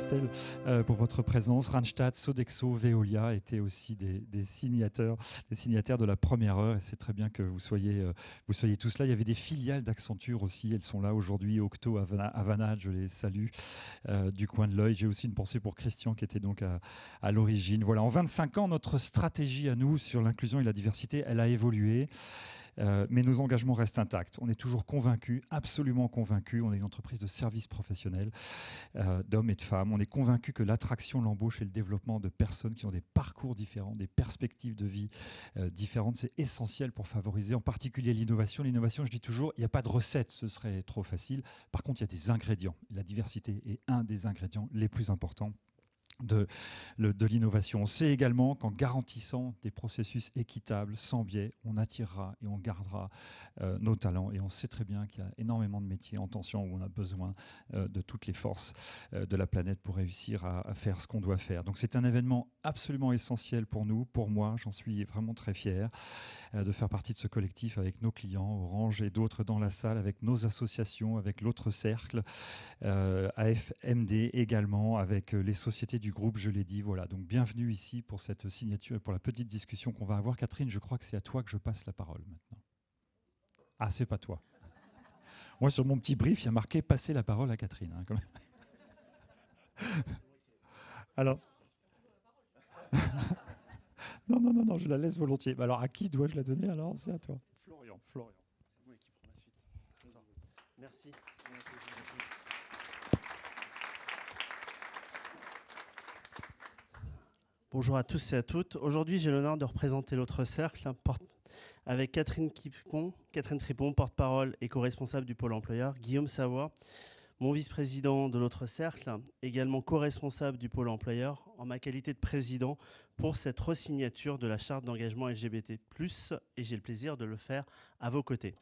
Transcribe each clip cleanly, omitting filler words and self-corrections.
Estelle, pour votre présence. Randstad, Sodexo, Veolia étaient aussi des signataires de la première heure. Et c'est très bien que vous soyez tous là. Il y avait des filiales d'Accenture aussi. Elles sont là aujourd'hui. Octo, Havana, je les salue, du coin de l'œil. J'ai aussi une pensée pour Christian qui était donc à l'origine. Voilà, en 25 ans, notre stratégie à nous sur l'inclusion et la diversité, elle a évolué. Mais nos engagements restent intacts. On est toujours convaincus, absolument convaincus. On est une entreprise de services professionnels, d'hommes et de femmes. On est convaincus que l'attraction, l'embauche et le développement de personnes qui ont des parcours différents, des perspectives de vie différentes, c'est essentiel pour favoriser en particulier l'innovation. L'innovation, je dis toujours, il n'y a pas de recette, ce serait trop facile. Par contre, il y a des ingrédients. La diversité est un des ingrédients les plus importants de l'innovation. On sait également qu'en garantissant des processus équitables, sans biais, on attirera et on gardera nos talents. Et on sait très bien qu'il y a énormément de métiers en tension où on a besoin de toutes les forces de la planète pour réussir à faire ce qu'on doit faire. Donc c'est un événement absolument essentiel pour nous, pour moi. J'en suis vraiment très fier de faire partie de ce collectif avec nos clients, Orange et d'autres dans la salle, avec nos associations, avec l'autre cercle, AFMD également, avec les sociétés du groupe, je l'ai dit. Voilà, donc bienvenue ici pour cette signature et pour la petite discussion qu'on va avoir. Catherine, je crois que c'est à toi que je passe la parole maintenant. Ah, c'est pas toi. Moi, sur mon petit brief, il y a marqué « Passer la parole à Catherine ». Quand même. Alors... Non, je la laisse volontiers. Alors, à qui dois-je la donner alors? C'est à toi. Florian. C'est moi qui prends la suite. Merci. Bonjour à tous et à toutes. Aujourd'hui, j'ai l'honneur de représenter l'autre cercle avec Catherine Tripon, porte-parole et co-responsable du pôle employeur, Guillaume Savoie, mon vice-président de l'autre cercle, également co-responsable du pôle employeur, en ma qualité de président pour cette resignature de la charte d'engagement LGBT+, et j'ai le plaisir de le faire à vos côtés.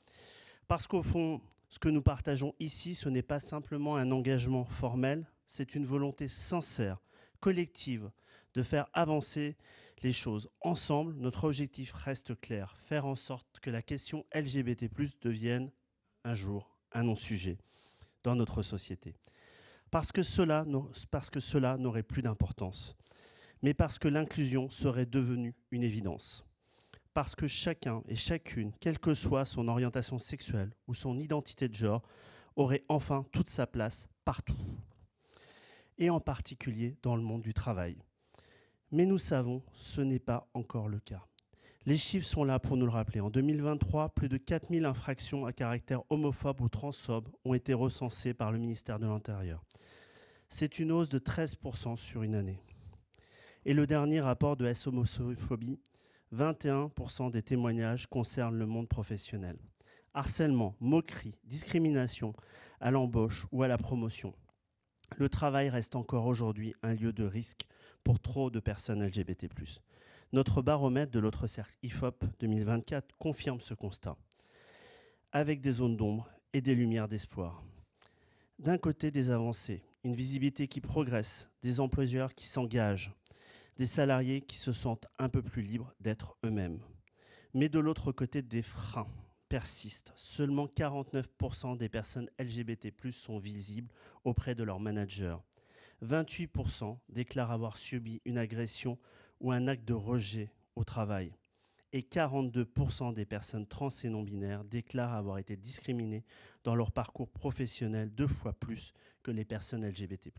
Parce qu'au fond, ce que nous partageons ici, ce n'est pas simplement un engagement formel, c'est une volonté sincère, collective, de faire avancer les choses. Ensemble, notre objectif reste clair, faire en sorte que la question LGBT+, devienne un jour un non-sujet dans notre société. Parce que cela n'aurait plus d'importance, mais parce que l'inclusion serait devenue une évidence. Parce que chacun et chacune, quelle que soit son orientation sexuelle ou son identité de genre, aurait enfin toute sa place partout, et en particulier dans le monde du travail. Mais nous savons, ce n'est pas encore le cas. Les chiffres sont là pour nous le rappeler. En 2023, plus de 4000 infractions à caractère homophobe ou transphobe ont été recensées par le ministère de l'Intérieur. C'est une hausse de 13% sur une année. Et le dernier rapport de S-Homophobie, 21% des témoignages concernent le monde professionnel. Harcèlement, moquerie, discrimination à l'embauche ou à la promotion. Le travail reste encore aujourd'hui un lieu de risque pour trop de personnes LGBT+. Notre baromètre de l'autre cercle IFOP 2024 confirme ce constat, avec des zones d'ombre et des lumières d'espoir. D'un côté, des avancées, une visibilité qui progresse, des employeurs qui s'engagent, des salariés qui se sentent un peu plus libres d'être eux-mêmes. Mais de l'autre côté, des freins persistent. Seulement 49% des personnes LGBT+ sont visibles auprès de leurs managers. 28% déclarent avoir subi une agression ou un acte de rejet au travail. Et 42% des personnes trans et non-binaires déclarent avoir été discriminées dans leur parcours professionnel 2 fois plus que les personnes LGBT+.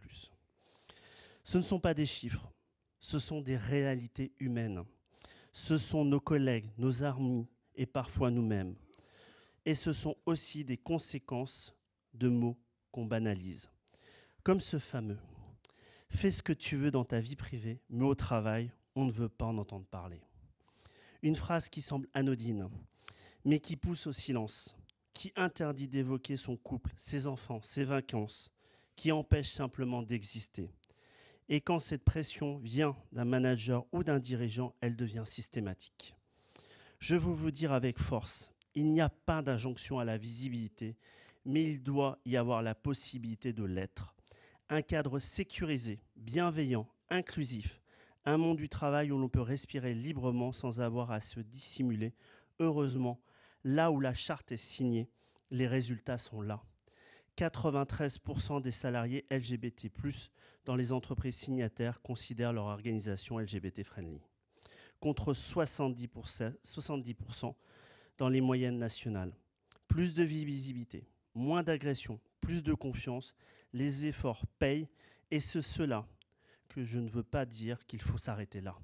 Ce ne sont pas des chiffres, ce sont des réalités humaines. Ce sont nos collègues, nos amis et parfois nous-mêmes. Et ce sont aussi des conséquences de mots qu'on banalise. Comme ce fameux « fais ce que tu veux dans ta vie privée, mais au travail, on ne veut pas en entendre parler ». Une phrase qui semble anodine, mais qui pousse au silence, qui interdit d'évoquer son couple, ses enfants, ses vacances, qui empêche simplement d'exister. Et quand cette pression vient d'un manager ou d'un dirigeant, elle devient systématique. Je veux vous dire avec force, il n'y a pas d'injonction à la visibilité, mais il doit y avoir la possibilité de l'être. Un cadre sécurisé, bienveillant, inclusif, un monde du travail où l'on peut respirer librement sans avoir à se dissimuler. Heureusement, là où la charte est signée, les résultats sont là. 93% des salariés LGBT+, dans les entreprises signataires considèrent leur organisation LGBT-friendly, contre 70% dans les moyennes nationales. Plus de visibilité, moins d'agression, plus de confiance, les efforts payent, et c'est cela que je ne veux pas dire qu'il faut s'arrêter là.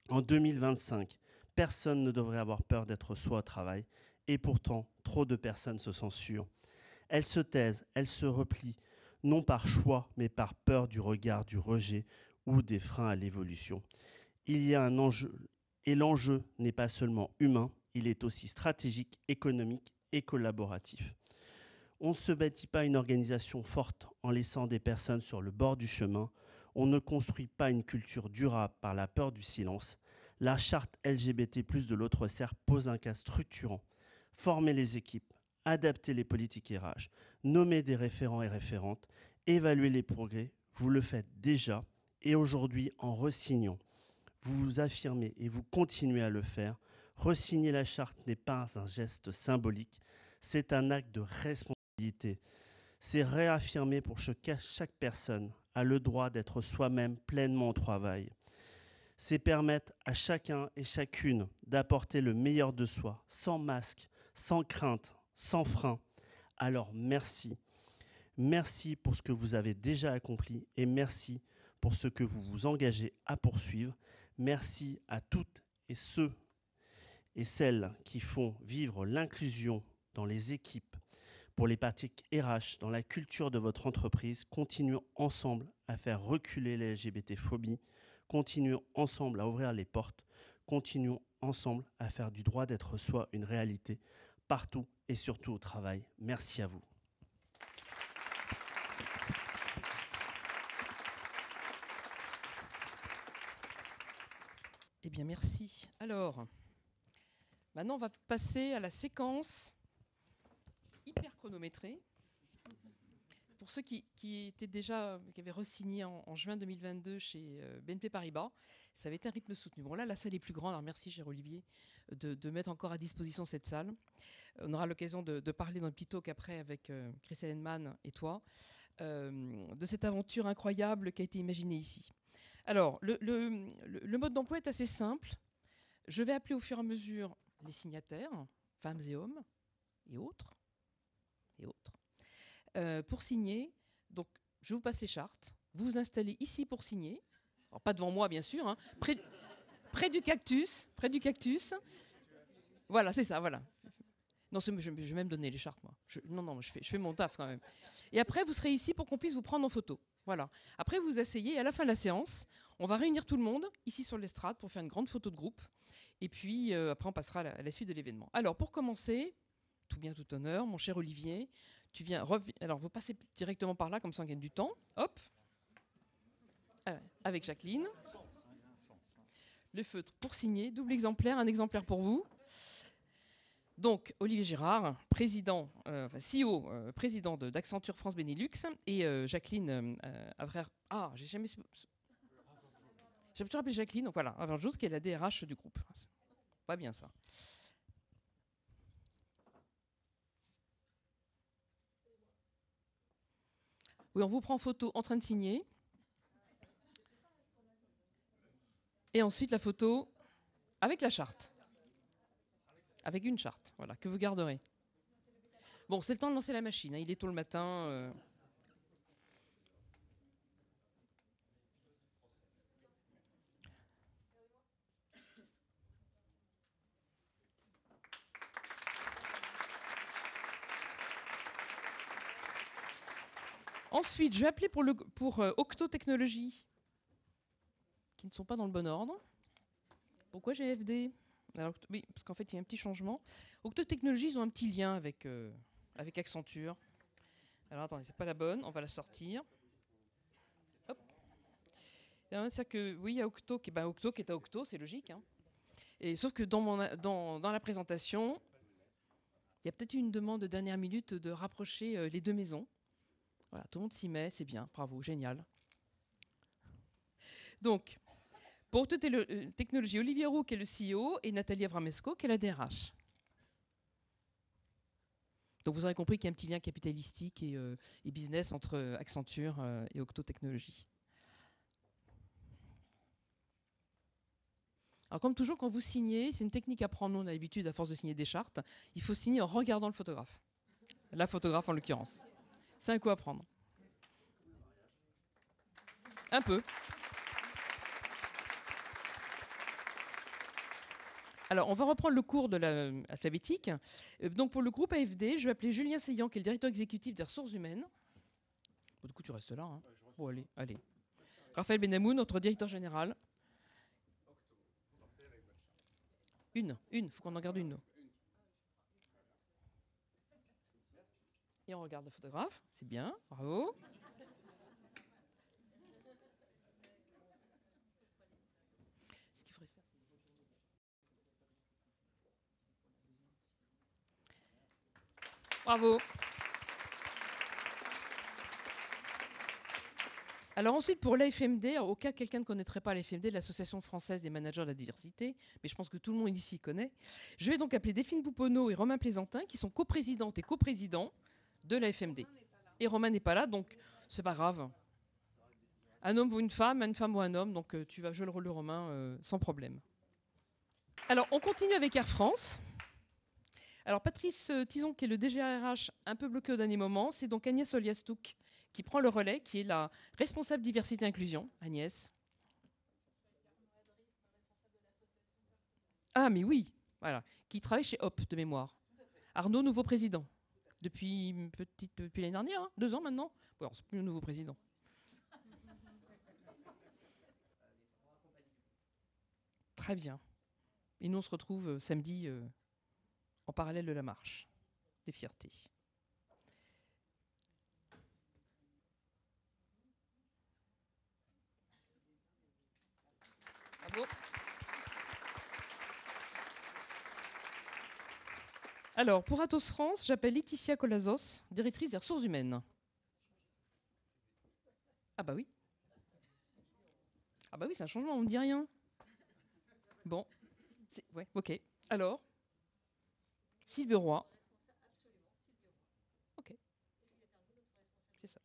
En 2025, personne ne devrait avoir peur d'être soi au travail, et pourtant, trop de personnes se censurent. Elles se taisent, elles se replient, non par choix, mais par peur du regard, du rejet ou des freins à l'évolution. Il y a un enjeu, et l'enjeu n'est pas seulement humain, il est aussi stratégique, économique et collaboratif. On ne se bâtit pas une organisation forte en laissant des personnes sur le bord du chemin. On ne construit pas une culture durable par la peur du silence. La charte LGBT+ de l'autre cercle pose un cas structurant. Former les équipes, adapter les politiques RH, nommer des référents et référentes, évaluer les progrès, vous le faites déjà. Et aujourd'hui, en re-signant, vous vous affirmez et vous continuez à le faire. Re-signer la charte n'est pas un geste symbolique, c'est un acte de responsabilité. C'est réaffirmer pour chaque personne a le droit d'être soi-même pleinement au travail. C'est permettre à chacun et chacune d'apporter le meilleur de soi, sans masque, sans crainte, sans frein. Alors merci. Merci pour ce que vous avez déjà accompli et merci pour ce que vous vous engagez à poursuivre. Merci à toutes et ceux et celles qui font vivre l'inclusion dans les équipes, pour les pratiques RH, dans la culture de votre entreprise. Continuons ensemble à faire reculer les LGBT-phobies. Continuons ensemble à ouvrir les portes. Continuons ensemble à faire du droit d'être soi une réalité partout et surtout au travail. Merci à vous. Eh bien, merci. Alors, maintenant, on va passer à la séquence hyper chronométrée. Pour ceux qui avaient re-signé en juin 2022 chez BNP Paribas, ça avait été un rythme soutenu. Bon, là, la salle est plus grande. Alors, merci, cher Olivier, de mettre encore à disposition cette salle. On aura l'occasion de parler dans le petit talk après avec Chris Ellenman et toi, de cette aventure incroyable qui a été imaginée ici. Alors, le mode d'emploi est assez simple. Je vais appeler au fur et à mesure les signataires, femmes et hommes, et autres, pour signer. Donc, je vous passe les chartes. Vous vous installez ici pour signer. Alors, pas devant moi, bien sûr, hein, près du cactus. Voilà, c'est ça, voilà. Non, je vais même donner les chartes, moi. Je fais mon taf quand même. Et après, vous serez ici pour qu'on puisse vous prendre en photo. Voilà. Après, vous vous asseyez et à la fin de la séance, on va réunir tout le monde ici sur l'estrade pour faire une grande photo de groupe. Et puis, après, on passera à la suite de l'événement. Alors, pour commencer, tout bien, tout honneur, mon cher Olivier, tu viens. Alors, vous passez directement par là, comme ça on gagne du temps. Hop. Avec Jacqueline. Le feutre pour signer, double exemplaire, un exemplaire pour vous. Donc, Olivier Girard, président, CEO, président d'Accenture France Benelux, et Jacqueline Avrer. Ah, j'ai toujours appelé Jacqueline, donc voilà, Averjous, qui est la DRH du groupe. Pas bien ça. Oui, on vous prend en photo en train de signer. Et ensuite, la photo avec la charte. Avec une charte, voilà, que vous garderez. Bon, c'est le temps de lancer la machine, hein, il est tôt le matin. Ensuite, je vais appeler pour Octo Technologies, qui ne sont pas dans le bon ordre. Pourquoi GFD ? Alors, oui, parce qu'en fait, il y a un petit changement. Octo Technologies, ils ont un petit lien avec Accenture. Alors, attendez, c'est pas la bonne, on va la sortir. Hop. C'est que, oui, il y a Octo qui est à Octo, c'est logique. Hein. Et, sauf que dans la présentation, il y a peut-être eu une demande de dernière minute de rapprocher les deux maisons. Voilà, tout le monde s'y met, c'est bien, bravo, génial. Donc, pour Octo Technologies, Olivier Roux, qui est le CEO, et Nathalie Avramesco, qui est la DRH. Donc vous aurez compris qu'il y a un petit lien capitalistique et business entre Accenture et Octo Technologies. Alors comme toujours, quand vous signez, c'est une technique à prendre. Nous, on a l'habitude, à force de signer des chartes, il faut signer en regardant le photographe. La photographe en l'occurrence. C'est un coup à prendre. Un peu. Alors, on va reprendre le cours de l'alphabétique. Donc, pour le groupe AFD, je vais appeler Julien Seillant, qui est le directeur exécutif des ressources humaines. Bon, du coup, tu restes là. Hein. Bon, allez. Raphaël Benamou, notre directeur général. Une. Faut qu'on en garde une. Et on regarde le photographe. C'est bien. Bravo. Ce qu'il faudrait faire, bravo. Alors ensuite, pour l'AFMD, au cas que quelqu'un ne connaîtrait pas l'AFMD, l'Association française des managers de la diversité, mais je pense que tout le monde ici connaît, je vais donc appeler Delphine Pouponneau et Romain Plaisantin, qui sont coprésidentes et coprésidents de l'AFMD. Et Romain n'est pas là, donc c'est pas grave. Un homme vaut une femme vaut un homme, donc tu vas jouer le rôle de Romain sans problème. Alors, on continue avec Air France. Alors, Patrice Tison, qui est le DGRH, un peu bloqué au dernier moment, c'est donc Agnès Oliastouk qui prend le relais, qui est la responsable diversité et inclusion. Agnès. Ah, mais oui, voilà. Qui travaille chez HOP, de mémoire. Arnaud, nouveau président. Depuis l'année dernière, hein, 2 ans maintenant. Bon, c'est plus le nouveau président. Très bien. Et nous, on se retrouve samedi en parallèle de la marche des fiertés. Bravo. Alors, pour Atos France, j'appelle Laetitia Colazos, directrice des ressources humaines. Ah bah oui. Ah bah oui, c'est un changement, on ne me dit rien. Bon. Ouais, ok. Alors, Sylvie Roy. Ok. C'est ça.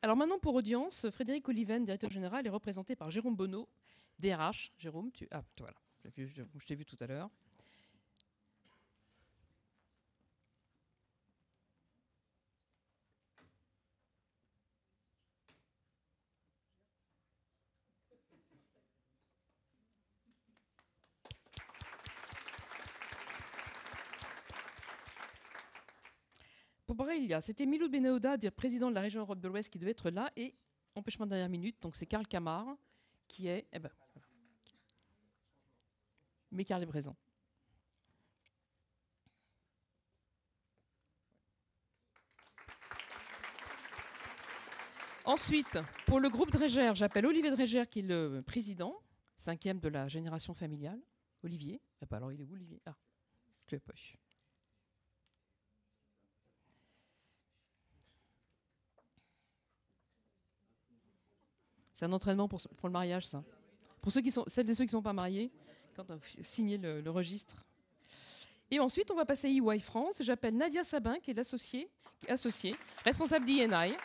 Alors maintenant, pour audience, Frédéric Oliven, directeur général, est représenté par Jérôme Bonneau, DRH. Jérôme, voilà, je t'ai vu tout à l'heure. Pour Borrelia, c'était Milou Benaouda, président de la région Europe de l'Ouest, qui devait être là, et empêchement de dernière minute, donc c'est Karl Camard qui est... voilà. Mais Karl est présent. Ensuite, pour le groupe Dréger, j'appelle Olivier Dréger, qui est le président, 5e de la génération familiale. Olivier. Alors, il est où, Olivier? Ah, je ne l'ai pas eu. C'est un entraînement pour le mariage, ça. Pour celles et ceux qui ne sont pas mariés, quand on signe le registre. Et ensuite, on va passer à EY France. J'appelle Nadia Sabin, qui est l'associée, responsable d'INI.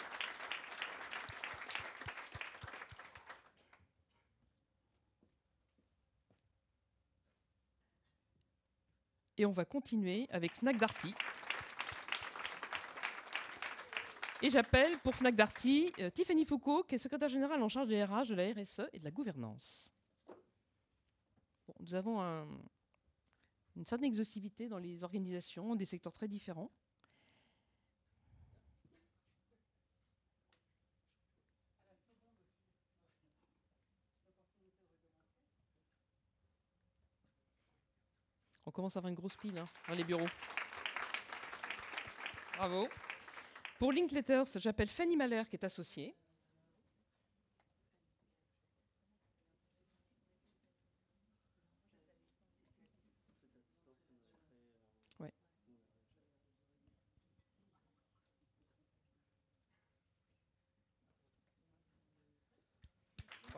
Et on va continuer avec Fnac Darty. Et j'appelle pour Fnac Darty Tiffany Foucault, qui est secrétaire générale en charge des RH, de la RSE et de la gouvernance. Bon, nous avons une certaine exhaustivité dans les organisations, des secteurs très différents. On commence à avoir une grosse pile dans les bureaux. Bravo. Pour Linkletters, j'appelle Fanny Mahler, qui est associée.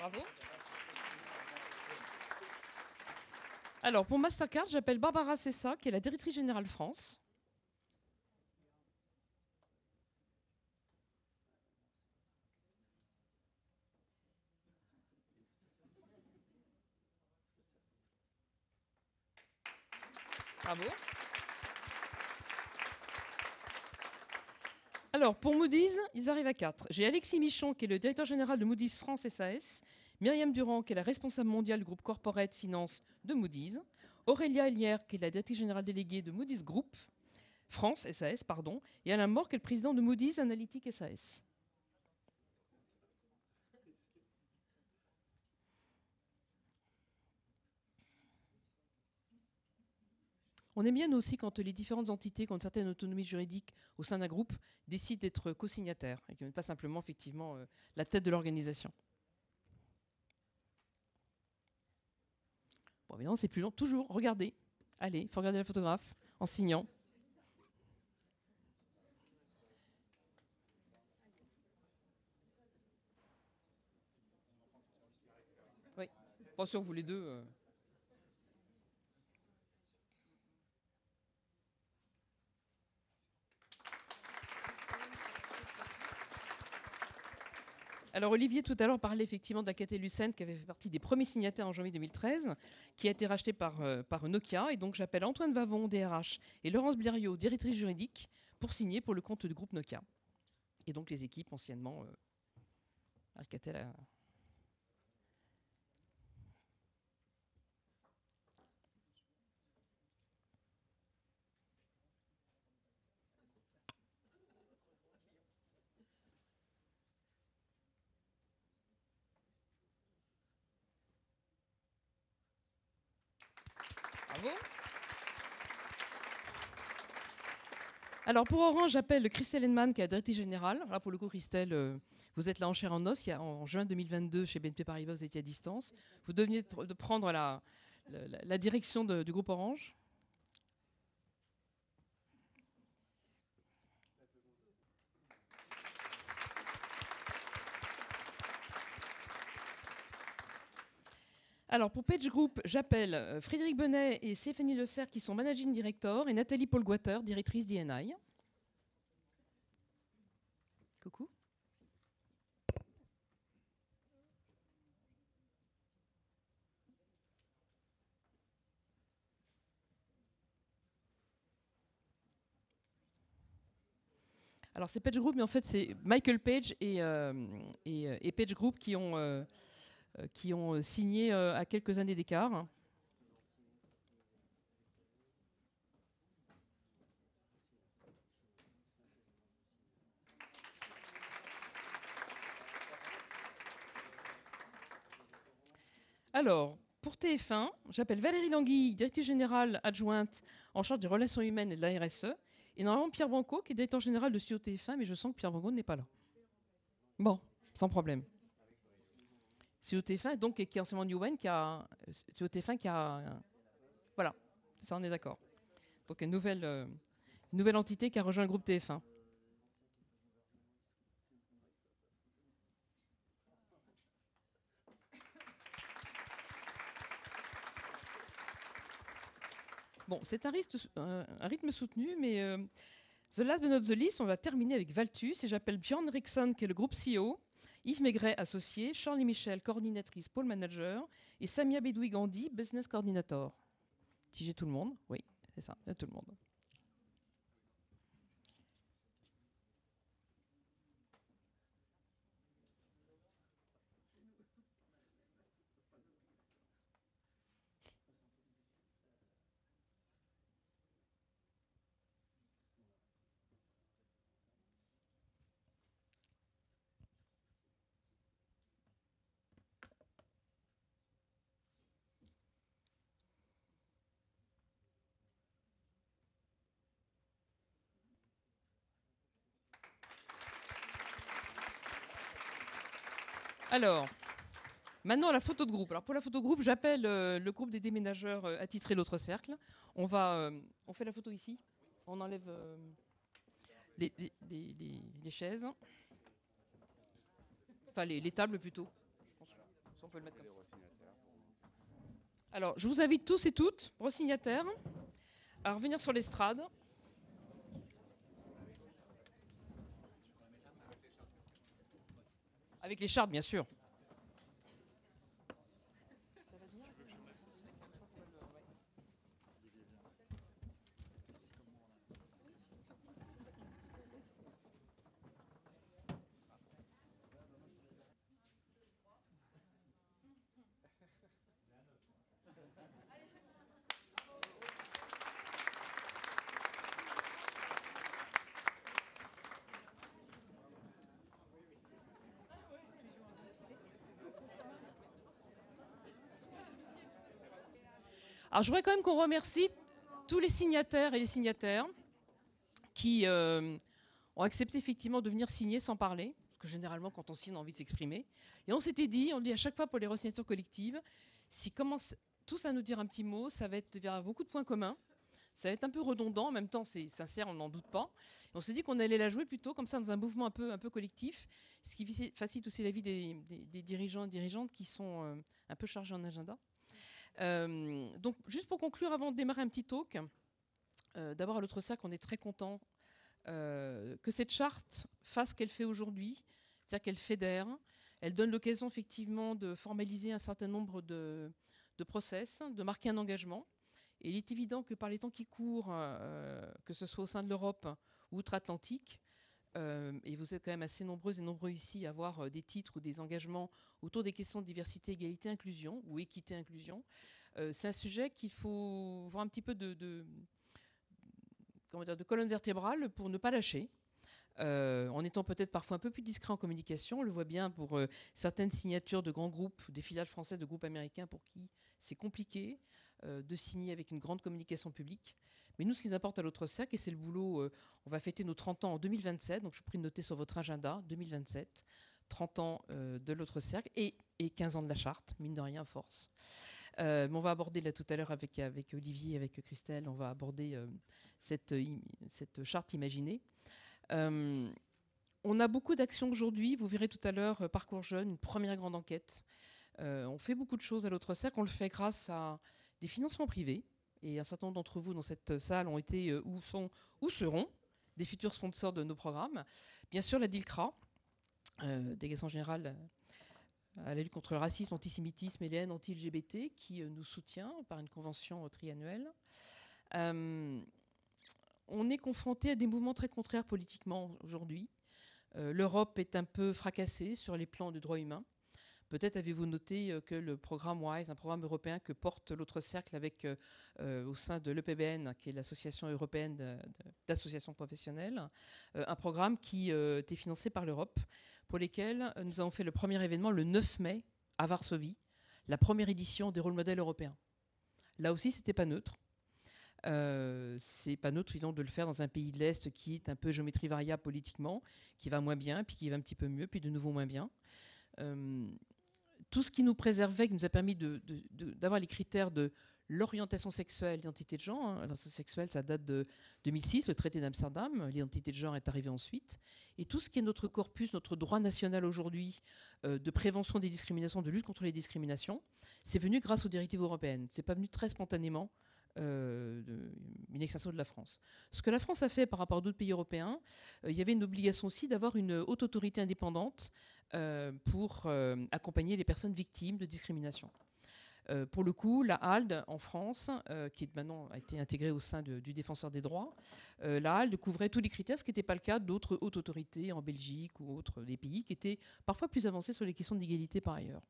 Bravo. Alors, pour Mastercard, j'appelle Barbara Sessa, qui est la directrice générale France. Bravo. Alors, pour Moody's, ils arrivent à 4. J'ai Alexis Michon, qui est le directeur général de Moody's France SAS. Myriam Durand, qui est la responsable mondiale du groupe Corporate Finance de Moody's. Aurélia Elière, qui est la directrice générale déléguée de Moody's Group, France SAS, pardon. Et Alain Mort, qui est le président de Moody's Analytics SAS. On aime bien nous aussi quand les différentes entités qui ont une certaine autonomie juridique au sein d'un groupe décident d'être co-signataires et qui ne sont pas simplement effectivement la tête de l'organisation. Bon, évidemment, c'est plus long. Toujours, regardez. Allez, il faut regarder la photographe en signant. Oui, pas sûr, vous les deux. Alors Olivier tout à l'heure parlait effectivement d'Alcatel-Lucent qui avait fait partie des premiers signataires en janvier 2013, qui a été racheté par Nokia. Et donc j'appelle Antoine Vavon, DRH, et Laurence Blériot, directrice juridique, pour signer pour le compte du groupe Nokia. Et donc les équipes anciennement Alcatel. Bravo. Alors pour Orange, j'appelle Christelle Henneman, qui est la directrice générale. Là, pour le coup, Christelle, vous êtes là en chair en os. En juin 2022, chez BNP Paribas, vous étiez à distance. Vous deveniez de prendre la direction du groupe Orange. Alors pour Page Group, j'appelle Frédéric Benet et Stéphanie Le Cerf, qui sont Managing Director, et Nathalie Paul-Guater, directrice d'INI. Coucou. Alors c'est Page Group, mais en fait c'est Michael Page et Page Group qui ont signé à quelques années d'écart. Alors, pour TF1, j'appelle Valérie Languille, directrice générale adjointe en charge des relations humaines et de la RSE. Et normalement, Pierre Branco, qui est directeur général de Studio TF1, mais je sens que Pierre Branco n'est pas là. Bon, sans problème. Studio TF1, donc, qui est anciennement Newen, Studio TF1 qui a... Voilà, ça on est d'accord. Donc une nouvelle entité qui a rejoint le groupe TF1. Bon, c'est un rythme soutenu, mais the last but not the least, on va terminer avec Valtus, et j'appelle Björn Riksson, qui est le groupe CEO, Yves Maigret, associé, Charlie Michel, coordinatrice, pôle manager, et Samia Bedoui-Gandhi, business coordinator. Si j'ai tout le monde, oui, c'est ça, il y a tout le monde. Alors, maintenant la photo de groupe. Alors pour la photo de groupe, j'appelle le groupe des déménageurs attitrés l'autre cercle. On fait la photo ici. On enlève les chaises. Enfin les tables plutôt. Je pense que on peut le mettre comme ça. Alors, je vous invite tous et toutes, resignataires, à revenir sur l'estrade. Avec les chartes, bien sûr. Alors, je voudrais quand même qu'on remercie tous les signataires et les signataires qui ont accepté effectivement de venir signer sans parler, parce que généralement, quand on signe, on a envie de s'exprimer. Et on s'était dit, on dit à chaque fois pour les re-signatures collectives, s'ils commencent tous à nous dire un petit mot, ça va être, il y aura beaucoup de points communs. Ça va être un peu redondant, en même temps c'est sincère, on n'en doute pas. Et on s'est dit qu'on allait la jouer plutôt comme ça dans un mouvement un peu collectif, ce qui facilite aussi la vie des dirigeants et dirigeantes qui sont un peu chargés en agenda. Donc juste pour conclure, avant de démarrer un petit talk, d'abord à l'autre cercle, on est très content que cette charte fasse ce qu'elle fait aujourd'hui, c'est-à-dire qu'elle fédère, elle donne l'occasion effectivement de formaliser un certain nombre de process, de marquer un engagement. Et il est évident que par les temps qui courent, que ce soit au sein de l'Europe ou outre-Atlantique, et vous êtes quand même assez nombreuses et nombreux ici à avoir des titres ou des engagements autour des questions de diversité, égalité, inclusion ou équité, inclusion. C'est un sujet qu'il faut voir un petit peu de colonne vertébrale pour ne pas lâcher. En étant peut-être parfois un peu plus discret en communication, on le voit bien pour certaines signatures de grands groupes, des filiales françaises de groupes américains pour qui c'est compliqué de signer avec une grande communication publique. Mais nous, ce qui nous importe à l'autre cercle, et c'est le boulot, on va fêter nos 30 ans en 2027, donc je vous prie de noter sur votre agenda, 2027, 30 ans de l'autre cercle et 15 ans de la charte, mine de rien, à force. Mais on va aborder là tout à l'heure avec Olivier, avec Christelle, on va aborder cette charte imaginée. On a beaucoup d'actions aujourd'hui, vous verrez tout à l'heure, Parcours Jeunes, une première grande enquête. On fait beaucoup de choses à l'autre cercle, on le fait grâce à des financements privés. Et un certain nombre d'entre vous dans cette salle ont été ou seront des futurs sponsors de nos programmes. Bien sûr, la DILCRA, Délégation générale à la lutte contre le racisme, l'antisémitisme et les haines anti-LGBT, qui nous soutient par une convention triannuelle. On est confronté à des mouvements très contraires politiquement aujourd'hui. L'Europe est un peu fracassée sur les plans de droits humains. Peut-être avez-vous noté que le programme WISE, un programme européen que porte l'autre cercle avec, au sein de l'EPBN, qui est l'Association européenne d'associations professionnelles, un programme qui était financé par l'Europe, pour lesquels nous avons fait le premier événement le 9 mai à Varsovie, la première édition des rôles modèles européens. Là aussi, ce n'était pas neutre. C'est pas neutre évidemment de le faire dans un pays de l'Est qui est un peu géométrie variable politiquement, qui va moins bien, puis qui va un petit peu mieux, puis de nouveau moins bien. Tout ce qui nous préservait, qui nous a permis d'avoir les critères de l'orientation sexuelle, l'identité de genre. Hein. L'orientation sexuelle, ça date de 2006, le traité d'Amsterdam. L'identité de genre est arrivée ensuite. Et tout ce qui est notre corpus, notre droit national aujourd'hui de prévention des discriminations, de lutte contre les discriminations, c'est venu grâce aux directives européennes. C'est pas venu très spontanément une extension de la France. Ce que la France a fait par rapport à d'autres pays européens, il y avait une obligation aussi d'avoir une haute autorité indépendante pour accompagner les personnes victimes de discrimination. Pour le coup, la HALD en France, qui maintenant a été intégrée au sein du Défenseur des droits, la HALD couvrait tous les critères, ce qui n'était pas le cas d'autres hautes autorités en Belgique ou autres des pays qui étaient parfois plus avancés sur les questions d'égalité par ailleurs.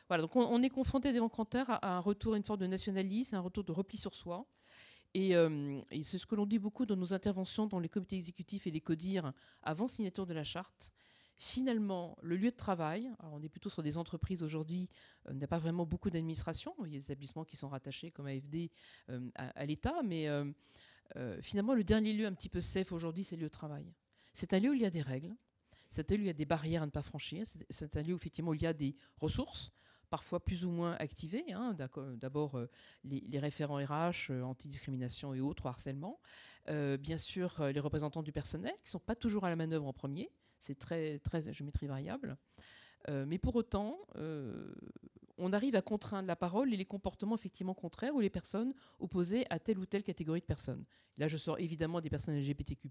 Voilà, donc on est confronté à des rencontres à un retour à une forme de nationalisme, un retour de repli sur soi. Et c'est ce que l'on dit beaucoup dans nos interventions dans les comités exécutifs et les CODIR avant signature de la charte. Finalement, le lieu de travail, alors on est plutôt sur des entreprises aujourd'hui, n'a pas vraiment beaucoup d'administration. Il y a des établissements qui sont rattachés comme AFD à l'État, mais finalement, le dernier lieu un petit peu safe aujourd'hui, c'est le lieu de travail. C'est un lieu où il y a des règles, c'est un lieu où il y a des barrières à ne pas franchir, c'est un lieu où effectivement il y a des ressources, parfois plus ou moins activés. Hein, d'abord, les référents RH, antidiscrimination et autres, harcèlement. Bien sûr, les représentants du personnel, qui ne sont pas toujours à la manœuvre en premier. C'est très géométrie variable. Mais pour autant, on arrive à contraindre la parole et les comportements effectivement contraires ou les personnes opposées à telle ou telle catégorie de personnes. Là, je sors évidemment des personnes LGBTQ+,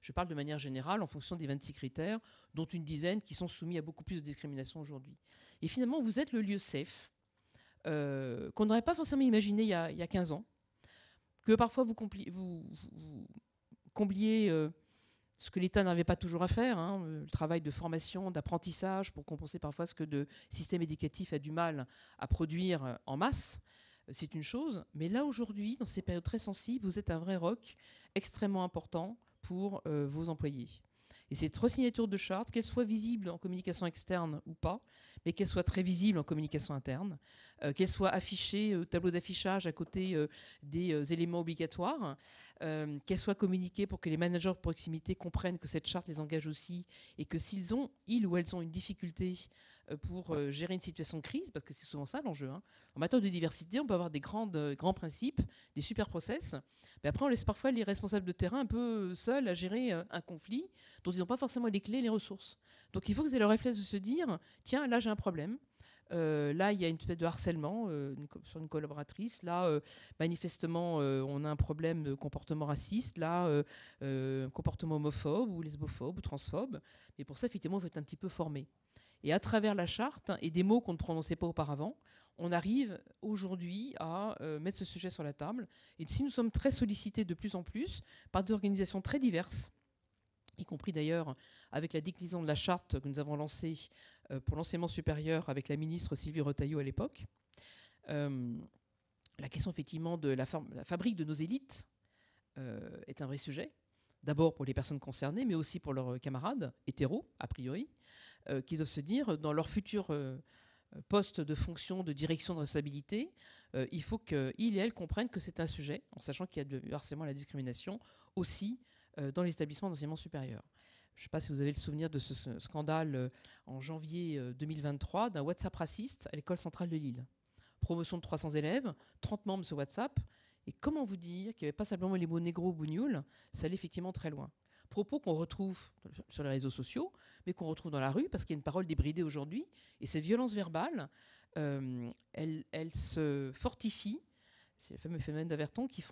je parle de manière générale en fonction des 26 critères, dont une dizaine qui sont soumis à beaucoup plus de discrimination aujourd'hui. Et finalement, vous êtes le lieu safe, qu'on n'aurait pas forcément imaginé il y a 15 ans, que parfois vous combliez ce que l'État n'avait pas toujours à faire, hein, le travail de formation, d'apprentissage, pour compenser parfois ce que le système éducatif a du mal à produire en masse, c'est une chose. Mais là, aujourd'hui, dans ces périodes très sensibles, vous êtes un vrai roc extrêmement important pour vos employés. Et cette resignature de charte, qu'elle soit visible en communication externe ou pas, mais qu'elle soit très visible en communication interne, qu'elle soit affichée au tableau d'affichage à côté des éléments obligatoires, qu'elle soit communiquée pour que les managers de proximité comprennent que cette charte les engage aussi et que ils ou elles ont une difficulté pour gérer une situation de crise, parce que c'est souvent ça l'enjeu. Hein. En matière de diversité, on peut avoir des grands principes, des super process, mais après on laisse parfois les responsables de terrain un peu seuls à gérer un conflit dont ils n'ont pas forcément les clés et les ressources. Donc il faut que vous ayez le réflexe de se dire, tiens, là j'ai un problème. Là, il y a une espèce de harcèlement sur une collaboratrice. Là, manifestement, on a un problème de comportement raciste. Là, comportement homophobe ou lesbophobe ou transphobe. Mais pour ça, effectivement, il faut être un petit peu formé. Et à travers la charte et des mots qu'on ne prononçait pas auparavant, on arrive aujourd'hui à mettre ce sujet sur la table. Et si nous sommes très sollicités de plus en plus par des organisations très diverses, y compris d'ailleurs avec la déclinaison de la charte que nous avons lancée pour l'enseignement supérieur avec la ministre Sylvie Retailleau à l'époque. La question effectivement de la fabrique de nos élites est un vrai sujet. D'abord pour les personnes concernées, mais aussi pour leurs camarades hétéros, a priori, qui doivent se dire, dans leur futur poste de fonction, de direction, de responsabilité, il faut qu'ils et elles comprennent que c'est un sujet, en sachant qu'il y a du harcèlement et la discrimination aussi dans les établissements d'enseignement supérieur. Je ne sais pas si vous avez le souvenir de ce scandale en janvier 2023 d'un WhatsApp raciste à l'école centrale de Lille. Promotion de 300 élèves, 30 membres sur WhatsApp. Et comment vous dire qu'il n'y avait pas simplement les mots négro ou bougnoul, ça allait effectivement très loin. Propos qu'on retrouve sur les réseaux sociaux, mais qu'on retrouve dans la rue, parce qu'il y a une parole débridée aujourd'hui. Et cette violence verbale, elle se fortifie. C'est le fameux phénomène d'Averton qui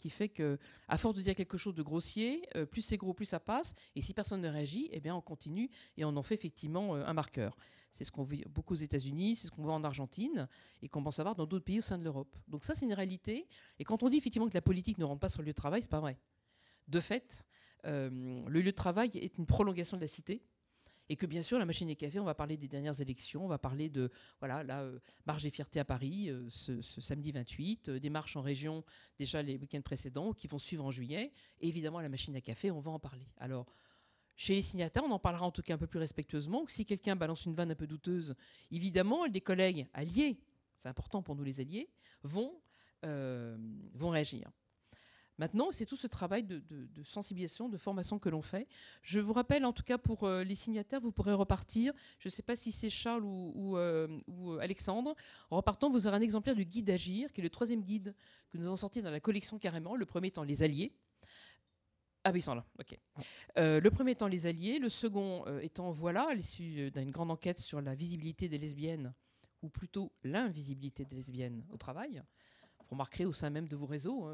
fait qu'à force de dire quelque chose de grossier, plus c'est gros, plus ça passe. Et si personne ne réagit, eh bien on continue et on en fait effectivement un marqueur. C'est ce qu'on voit beaucoup aux États-Unis, c'est ce qu'on voit en Argentine et qu'on pense avoir dans d'autres pays au sein de l'Europe. Donc ça, c'est une réalité. Et quand on dit effectivement que la politique ne rentre pas sur le lieu de travail, c'est pas vrai. De fait, le lieu de travail est une prolongation de la cité. Et que bien sûr, la machine à café, on va parler des dernières élections, on va parler de, voilà, la marche des fiertés à Paris, ce samedi 28, des marches en région déjà les week-ends précédents, qui vont suivre en juillet. Et évidemment, la machine à café, on va en parler. Alors, chez les signataires, on en parlera en tout cas un peu plus respectueusement, que si quelqu'un balance une vanne un peu douteuse, évidemment, des collègues alliés, c'est important pour nous les alliés, vont réagir. Maintenant, c'est tout ce travail de sensibilisation, de formation que l'on fait. Je vous rappelle, en tout cas pour les signataires, vous pourrez repartir. Je ne sais pas si c'est Charles ou Alexandre. En repartant, vous aurez un exemplaire du guide Agir, qui est le 3e guide que nous avons sorti dans la collection carrément. Le premier étant Les Alliés. Ah oui, ils sont là, ok. Le premier étant Les Alliés, le second étant Voilà, à l'issue d'une grande enquête sur la visibilité des lesbiennes, ou plutôt l'invisibilité des lesbiennes au travail. Vous remarquerez au sein même de vos réseaux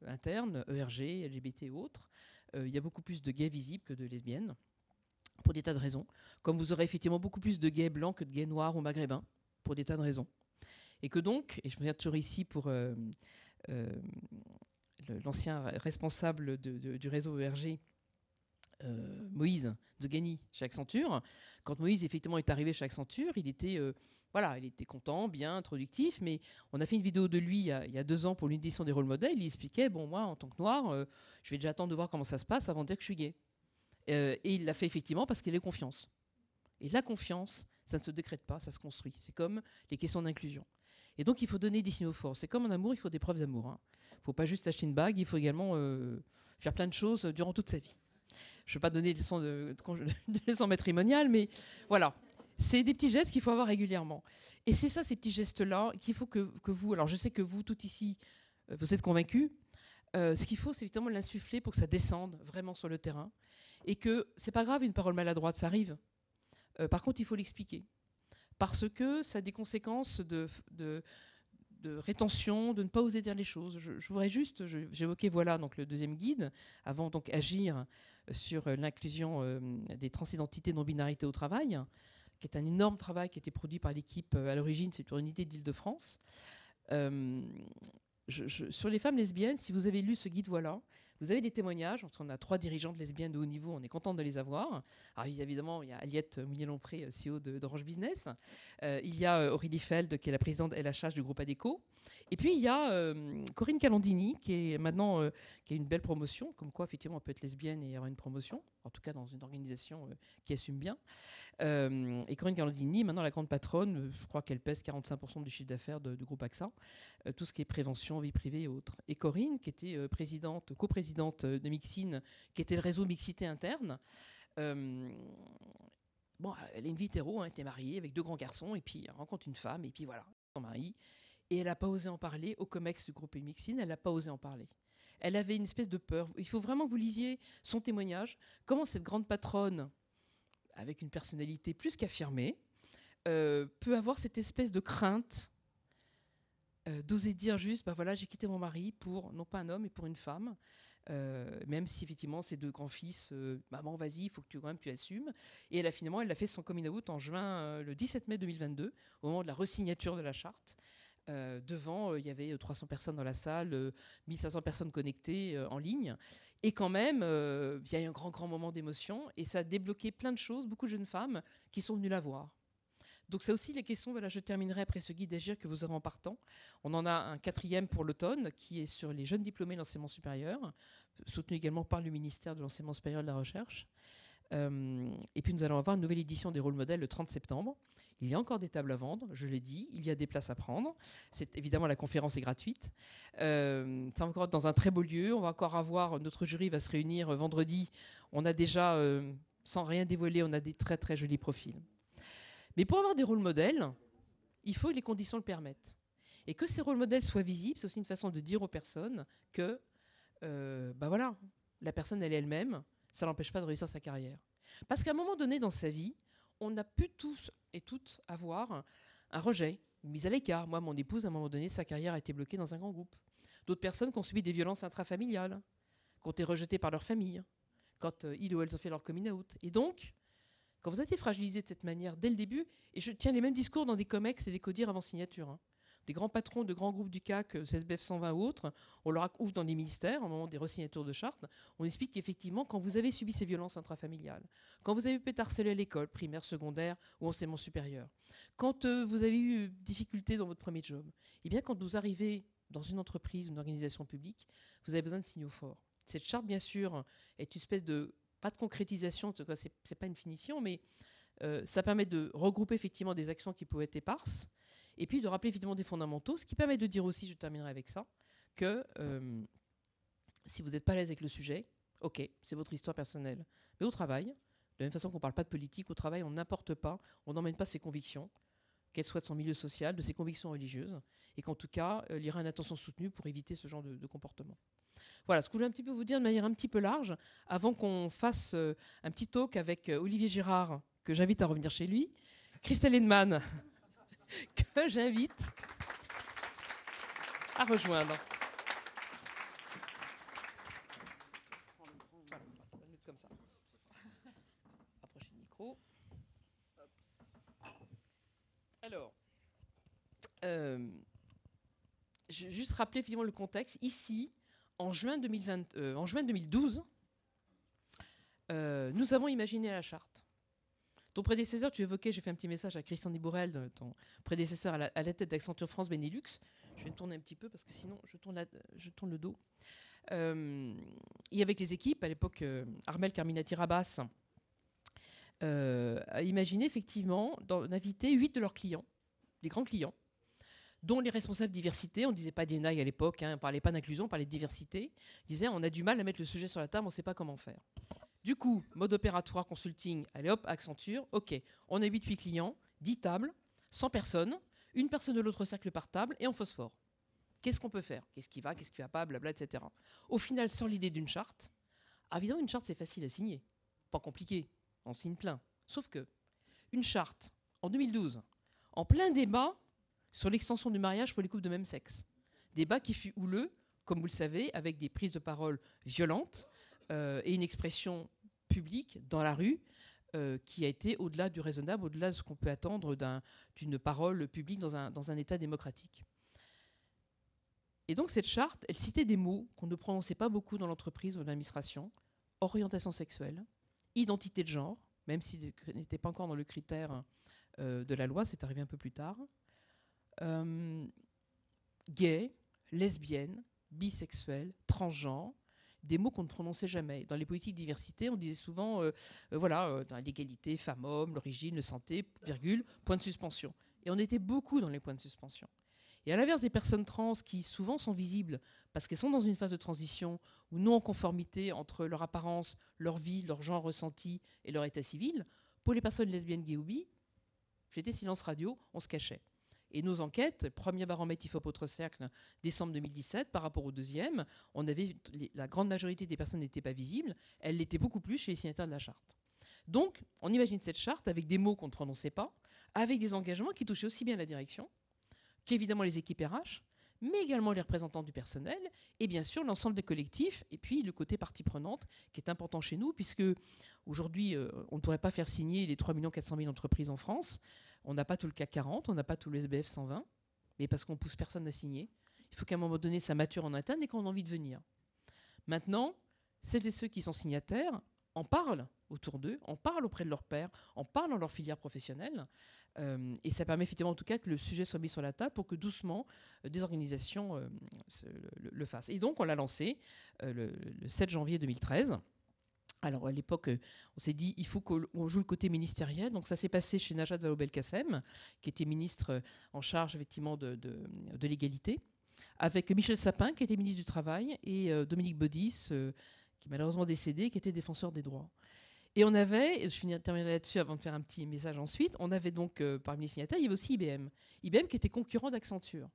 internes, ERG, LGBT et autres, il y a beaucoup plus de gays visibles que de lesbiennes, pour des tas de raisons. Comme vous aurez effectivement beaucoup plus de gays blancs que de gays noirs ou maghrébins, pour des tas de raisons. Et que donc, et je me viens toujours ici pour l'ancien responsable du réseau ERG, Moïse Zogani chez Accenture, quand Moïse effectivement est arrivé chez Accenture, il était content, bien, productif, mais on a fait une vidéo de lui il y a 2 ans pour l'édition des rôles modèles. Il expliquait, bon, moi, en tant que noir, je vais déjà attendre de voir comment ça se passe avant de dire que je suis gay. Et il l'a fait effectivement parce qu'il a eu confiance. Et la confiance, ça ne se décrète pas, ça se construit. C'est comme les questions d'inclusion. Et donc, il faut donner des signaux forts. C'est comme en amour, il faut des preuves d'amour. Hein. Il ne faut pas juste acheter une bague, il faut également faire plein de choses durant toute sa vie. Je ne vais pas donner des leçons matrimoniales, mais voilà. C'est des petits gestes qu'il faut avoir régulièrement. Et c'est ça, ces petits gestes-là, qu'il faut que vous... Alors, je sais que vous, tout ici, vous êtes convaincus. Ce qu'il faut, c'est évidemment l'insuffler pour que ça descende vraiment sur le terrain. Et que c'est pas grave, une parole maladroite, ça arrive. Par contre, il faut l'expliquer. parce que ça a des conséquences de rétention, de ne pas oser dire les choses. Je voudrais juste, j'évoquais voilà donc le deuxième guide, avant donc agir sur l'inclusion des transidentités non-binarités au travail, qui est un énorme travail qui a été produit par l'équipe à l'origine, c'est une unité d'Île-de-France. Sur les femmes lesbiennes, si vous avez lu ce guide voilà, vous avez des témoignages. On a 3 dirigeantes lesbiennes de haut niveau, on est content de les avoir. Alors évidemment, il y a Aliette Mounier-Lompré, CEO d'Orange Business. Il y a Aurélie Feld, qui est la présidente LHH du groupe ADECO. Et puis il y a Corinne Calandini, qui est maintenant qui a une belle promotion, comme quoi effectivement on peut être lesbienne et avoir une promotion, en tout cas dans une organisation qui assume bien. Et Corinne Calandini, maintenant la grande patronne, je crois qu'elle pèse 45% du chiffre d'affaires du groupe AXA, tout ce qui est prévention, vie privée et autres. Et Corinne, qui était coprésidente de Mixine, qui était le réseau mixité interne, bon, elle est une vie hétéro, elle était mariée avec 2 grands garçons, et puis elle rencontre une femme, et puis voilà, son mari. Et elle n'a pas osé en parler au COMEX du groupe Mixine, elle n'a pas osé en parler. Elle avait une espèce de peur. Il faut vraiment que vous lisiez son témoignage, comment cette grande patronne, avec une personnalité plus qu'affirmée, peut avoir cette espèce de crainte d'oser dire juste, bah voilà, j'ai quitté mon mari pour, non pas un homme, mais pour une femme, même si effectivement ces 2 grands-fils, maman, vas-y, il faut que quand même tu assumes. Et elle a fait son coming out en juin, le 17 mai 2022, au moment de la resignature de la charte. Devant, il y avait 300 personnes dans la salle, 1500 personnes connectées en ligne. Et quand même, il y a eu un grand moment d'émotion. Et ça a débloqué plein de choses, beaucoup de jeunes femmes qui sont venues la voir. Donc c'est aussi les questions, voilà, je terminerai après ce guide d'agir que vous aurez en partant. On en a un 4e pour l'automne, qui est sur les jeunes diplômés de l'enseignement supérieur, soutenu également par le ministère de l'enseignement supérieur et de la recherche. Et puis nous allons avoir une nouvelle édition des rôles modèles le 30 septembre. Il y a encore des tables à vendre, je l'ai dit, il y a des places à prendre. C'est évidemment, la conférence est gratuite. C'est encore dans un très beau lieu. On va encore avoir, notre jury va se réunir vendredi. On a déjà, sans rien dévoiler, on a des très très jolis profils. Mais pour avoir des rôles modèles, il faut que les conditions le permettent. Et que ces rôles modèles soient visibles, c'est aussi une façon de dire aux personnes que, bah voilà, la personne elle est elle-même, ça n'empêche pas de réussir sa carrière. Parce qu'à un moment donné dans sa vie, on a pu tous et toutes avoir un rejet, une mise à l'écart. Moi, mon épouse, à un moment donné, sa carrière a été bloquée dans un grand groupe. D'autres personnes qui ont subi des violences intrafamiliales, qui ont été rejetées par leur famille, quand ils ou elles ont fait leur coming out. Et donc, quand vous êtes fragilisé de cette manière dès le début, et je tiens les mêmes discours dans des COMEX et des CODIR avant signature, hein, des grands patrons de grands groupes du CAC, CSBF 120 ou autres, on leur ouvre dans des ministères, au moment des resignatures de charte, on explique qu'effectivement, quand vous avez subi ces violences intrafamiliales, quand vous avez pu être harcelé à l'école, primaire, secondaire ou enseignement supérieur, quand vous avez eu difficulté dans votre premier job, eh bien, quand vous arrivez dans une entreprise, une organisation publique, vous avez besoin de signaux forts. Cette charte, bien sûr, est une espèce de, pas de concrétisation, c'est pas une finition, mais ça permet de regrouper effectivement des actions qui pouvaient être éparses, et puis de rappeler évidemment des fondamentaux, ce qui permet de dire aussi, je terminerai avec ça, que si vous n'êtes pas à l'aise avec le sujet, ok, c'est votre histoire personnelle. Mais au travail, de la même façon qu'on ne parle pas de politique, au travail, on n'importe pas, on n'emmène pas ses convictions, qu'elles soient de son milieu social, de ses convictions religieuses, et qu'en tout cas, il y aura une attention soutenue pour éviter ce genre de comportement. Voilà ce que je voulais un petit peu vous dire de manière un petit peu large, avant qu'on fasse un petit talk avec Olivier Girard, que j'invite à revenir chez lui, Christelle Henneman, que j'invite à rejoindre. Voilà, on va le mettre comme ça. Approchez le micro. Alors, je vais juste rappeler finalement le contexte. Ici, en juin 2012, nous avons imaginé la charte. Ton prédécesseur, tu évoquais, j'ai fait un petit message à Christian Dibourel, ton prédécesseur à la tête d'Accenture France Benelux. Je vais me tourner un petit peu parce que sinon je tourne le dos. Et avec les équipes, à l'époque, Armel Carminati-Rabas a imaginé effectivement d'inviter 8 de leurs clients, des grands clients, dont les responsables diversité. On ne disait pas D&I à l'époque, hein, on ne parlait pas d'inclusion, on parlait de diversité. On disait on a du mal à mettre le sujet sur la table, on ne sait pas comment faire. Du coup, mode opératoire, consulting, allez hop, Accenture, ok, on a 8 clients, 10 tables, 100 personnes, une personne de l'autre cercle par table et en phosphore. Qu'est-ce qu'on peut faire? Qu'est-ce qui va pas, blabla, etc. Au final, sur l'idée d'une charte, évidemment, une charte, c'est facile à signer. Pas compliqué, on signe plein. Sauf que, une charte, en 2012, en plein débat sur l'extension du mariage pour les couples de même sexe. Débat qui fut houleux, comme vous le savez, avec des prises de parole violentes et une expression publique dans la rue qui a été au-delà du raisonnable, au-delà de ce qu'on peut attendre d'une parole publique dans un État démocratique. Et donc cette charte, elle citait des mots qu'on ne prononçait pas beaucoup dans l'entreprise ou dans l'administration: orientation sexuelle, identité de genre, même s'il n'était pas encore dans le critère de la loi, c'est arrivé un peu plus tard, gay, lesbienne, bisexuel, transgenre, des mots qu'on ne prononçait jamais. Dans les politiques de diversité, on disait souvent dans l'égalité, femmes-hommes, l'origine, le santé, virgule, point de suspension. Et on était beaucoup dans les points de suspension. Et à l'inverse des personnes trans qui souvent sont visibles parce qu'elles sont dans une phase de transition ou non en conformité entre leur apparence, leur vie, leur genre ressenti et leur état civil, pour les personnes lesbiennes, gays ou bi, j'étais silence radio, on se cachait. Et nos enquêtes, premier baromètre IFOP Autre Cercle, décembre 2017, par rapport au deuxième, la grande majorité des personnes n'étaient pas visibles, elles l'étaient beaucoup plus chez les signataires de la charte. Donc, on imagine cette charte avec des mots qu'on ne prononçait pas, avec des engagements qui touchaient aussi bien la direction qu'évidemment les équipes RH, mais également les représentants du personnel, et bien sûr l'ensemble des collectifs, et puis le côté partie prenante, qui est important chez nous, puisque aujourd'hui, on ne pourrait pas faire signer les 3 400 000 entreprises en France. On n'a pas tout le CAC 40, on n'a pas tout le SBF 120, mais parce qu'on ne pousse personne à signer. Il faut qu'à un moment donné, ça mature en interne et qu'on ait envie de venir. Maintenant, celles et ceux qui sont signataires en parlent autour d'eux, en parlent auprès de leurs pairs, en parlent dans leur filière professionnelle. Et ça permet effectivement en tout cas que le sujet soit mis sur la table pour que doucement des organisations le fassent. Et donc on l'a lancé le 7 janvier 2013. Alors à l'époque, on s'est dit il faut qu'on joue le côté ministériel. Donc ça s'est passé chez Najat Vallaud-Belkacem, qui était ministre en charge effectivement de l'égalité, avec Michel Sapin, qui était ministre du Travail, et Dominique Baudis, qui est malheureusement décédé, qui était défenseur des droits. Et on avait, je terminerai là-dessus avant de faire un petit message ensuite, on avait donc parmi les signataires, il y avait aussi IBM. IBM qui était concurrent d'Accenture.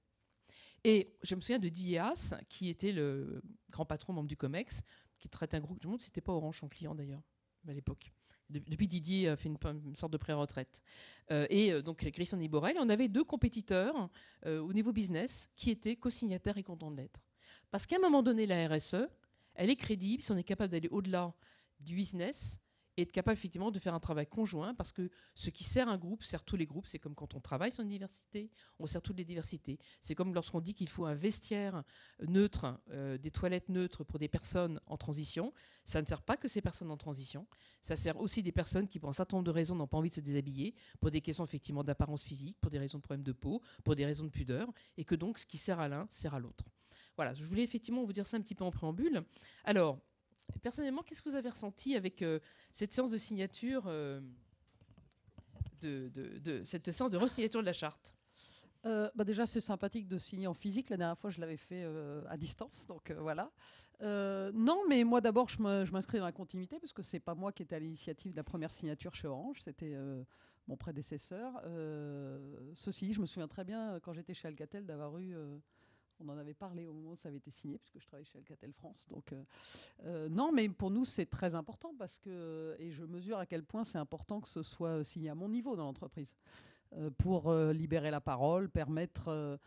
Et je me souviens de Didier Haas, qui était le grand patron membre du COMEX, qui traite un groupe, je me demande si c'était pas Orange son client d'ailleurs, à l'époque. Depuis Didier a fait une sorte de pré-retraite. Donc Christian Iborel, on avait 2 compétiteurs au niveau business qui étaient co-signataires et contents de l'être. Parce qu'à un moment donné, la RSE, elle est crédible si on est capable d'aller au-delà du business et être capable effectivement de faire un travail conjoint, parce que ce qui sert un groupe sert tous les groupes. C'est comme quand on travaille sur une diversité, on sert toutes les diversités. C'est comme lorsqu'on dit qu'il faut un vestiaire neutre, des toilettes neutres pour des personnes en transition. Ça ne sert pas que ces personnes en transition, ça sert aussi des personnes qui pour un certain nombre de raisons n'ont pas envie de se déshabiller, pour des questions effectivement d'apparence physique, pour des raisons de problèmes de peau, pour des raisons de pudeur, et que donc ce qui sert à l'un sert à l'autre. Voilà, je voulais effectivement vous dire ça un petit peu en préambule. Alors, personnellement, qu'est-ce que vous avez ressenti avec cette séance de signature, cette séance de re-signature de la charte ? Déjà, c'est sympathique de signer en physique. La dernière fois, je l'avais fait à distance, donc voilà. Non, mais moi, d'abord, je m'inscris dans la continuité, parce que c'est pas moi qui étais à l'initiative de la première signature chez Orange, c'était mon prédécesseur. Ceci, je me souviens très bien, quand j'étais chez Alcatel, d'avoir eu... on en avait parlé au moment où ça avait été signé, puisque je travaillais chez Alcatel France. Donc, non, mais pour nous, c'est très important, et je mesure à quel point c'est important que ce soit signé à mon niveau dans l'entreprise, pour libérer la parole, permettre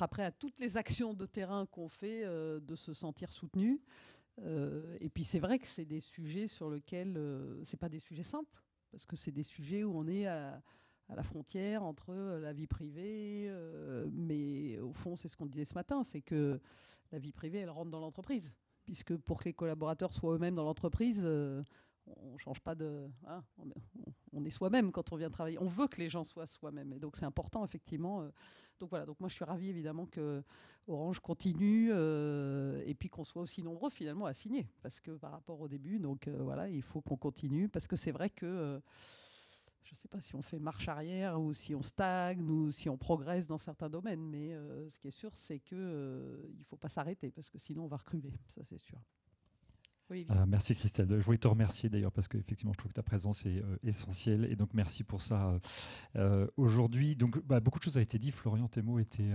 après à toutes les actions de terrain qu'on fait de se sentir soutenu. Et puis c'est vrai que c'est des sujets sur lesquels c'est pas des sujets simples, parce que c'est des sujets où on est à la frontière entre la vie privée, mais au fond, c'est ce qu'on disait ce matin, c'est que la vie privée, elle rentre dans l'entreprise, puisque pour que les collaborateurs soient eux-mêmes dans l'entreprise, on ne change pas de... Hein, on est soi-même quand on vient travailler. On veut que les gens soient soi-même, et donc c'est important, effectivement. Donc voilà, donc moi je suis ravie, évidemment, que Orange continue, et puis qu'on soit aussi nombreux, finalement, à signer, parce que par rapport au début, donc voilà, il faut qu'on continue, parce que c'est vrai que... je ne sais pas si on fait marche arrière ou si on stagne ou si on progresse dans certains domaines, mais ce qui est sûr, c'est qu'il ne faut pas s'arrêter, parce que sinon on va reculer, ça c'est sûr. Merci Christelle. Je voulais te remercier d'ailleurs, parce qu'effectivement je trouve que ta présence est essentielle, et donc merci pour ça. Aujourd'hui, donc, beaucoup de choses ont été dites. Florian, tes mots étaient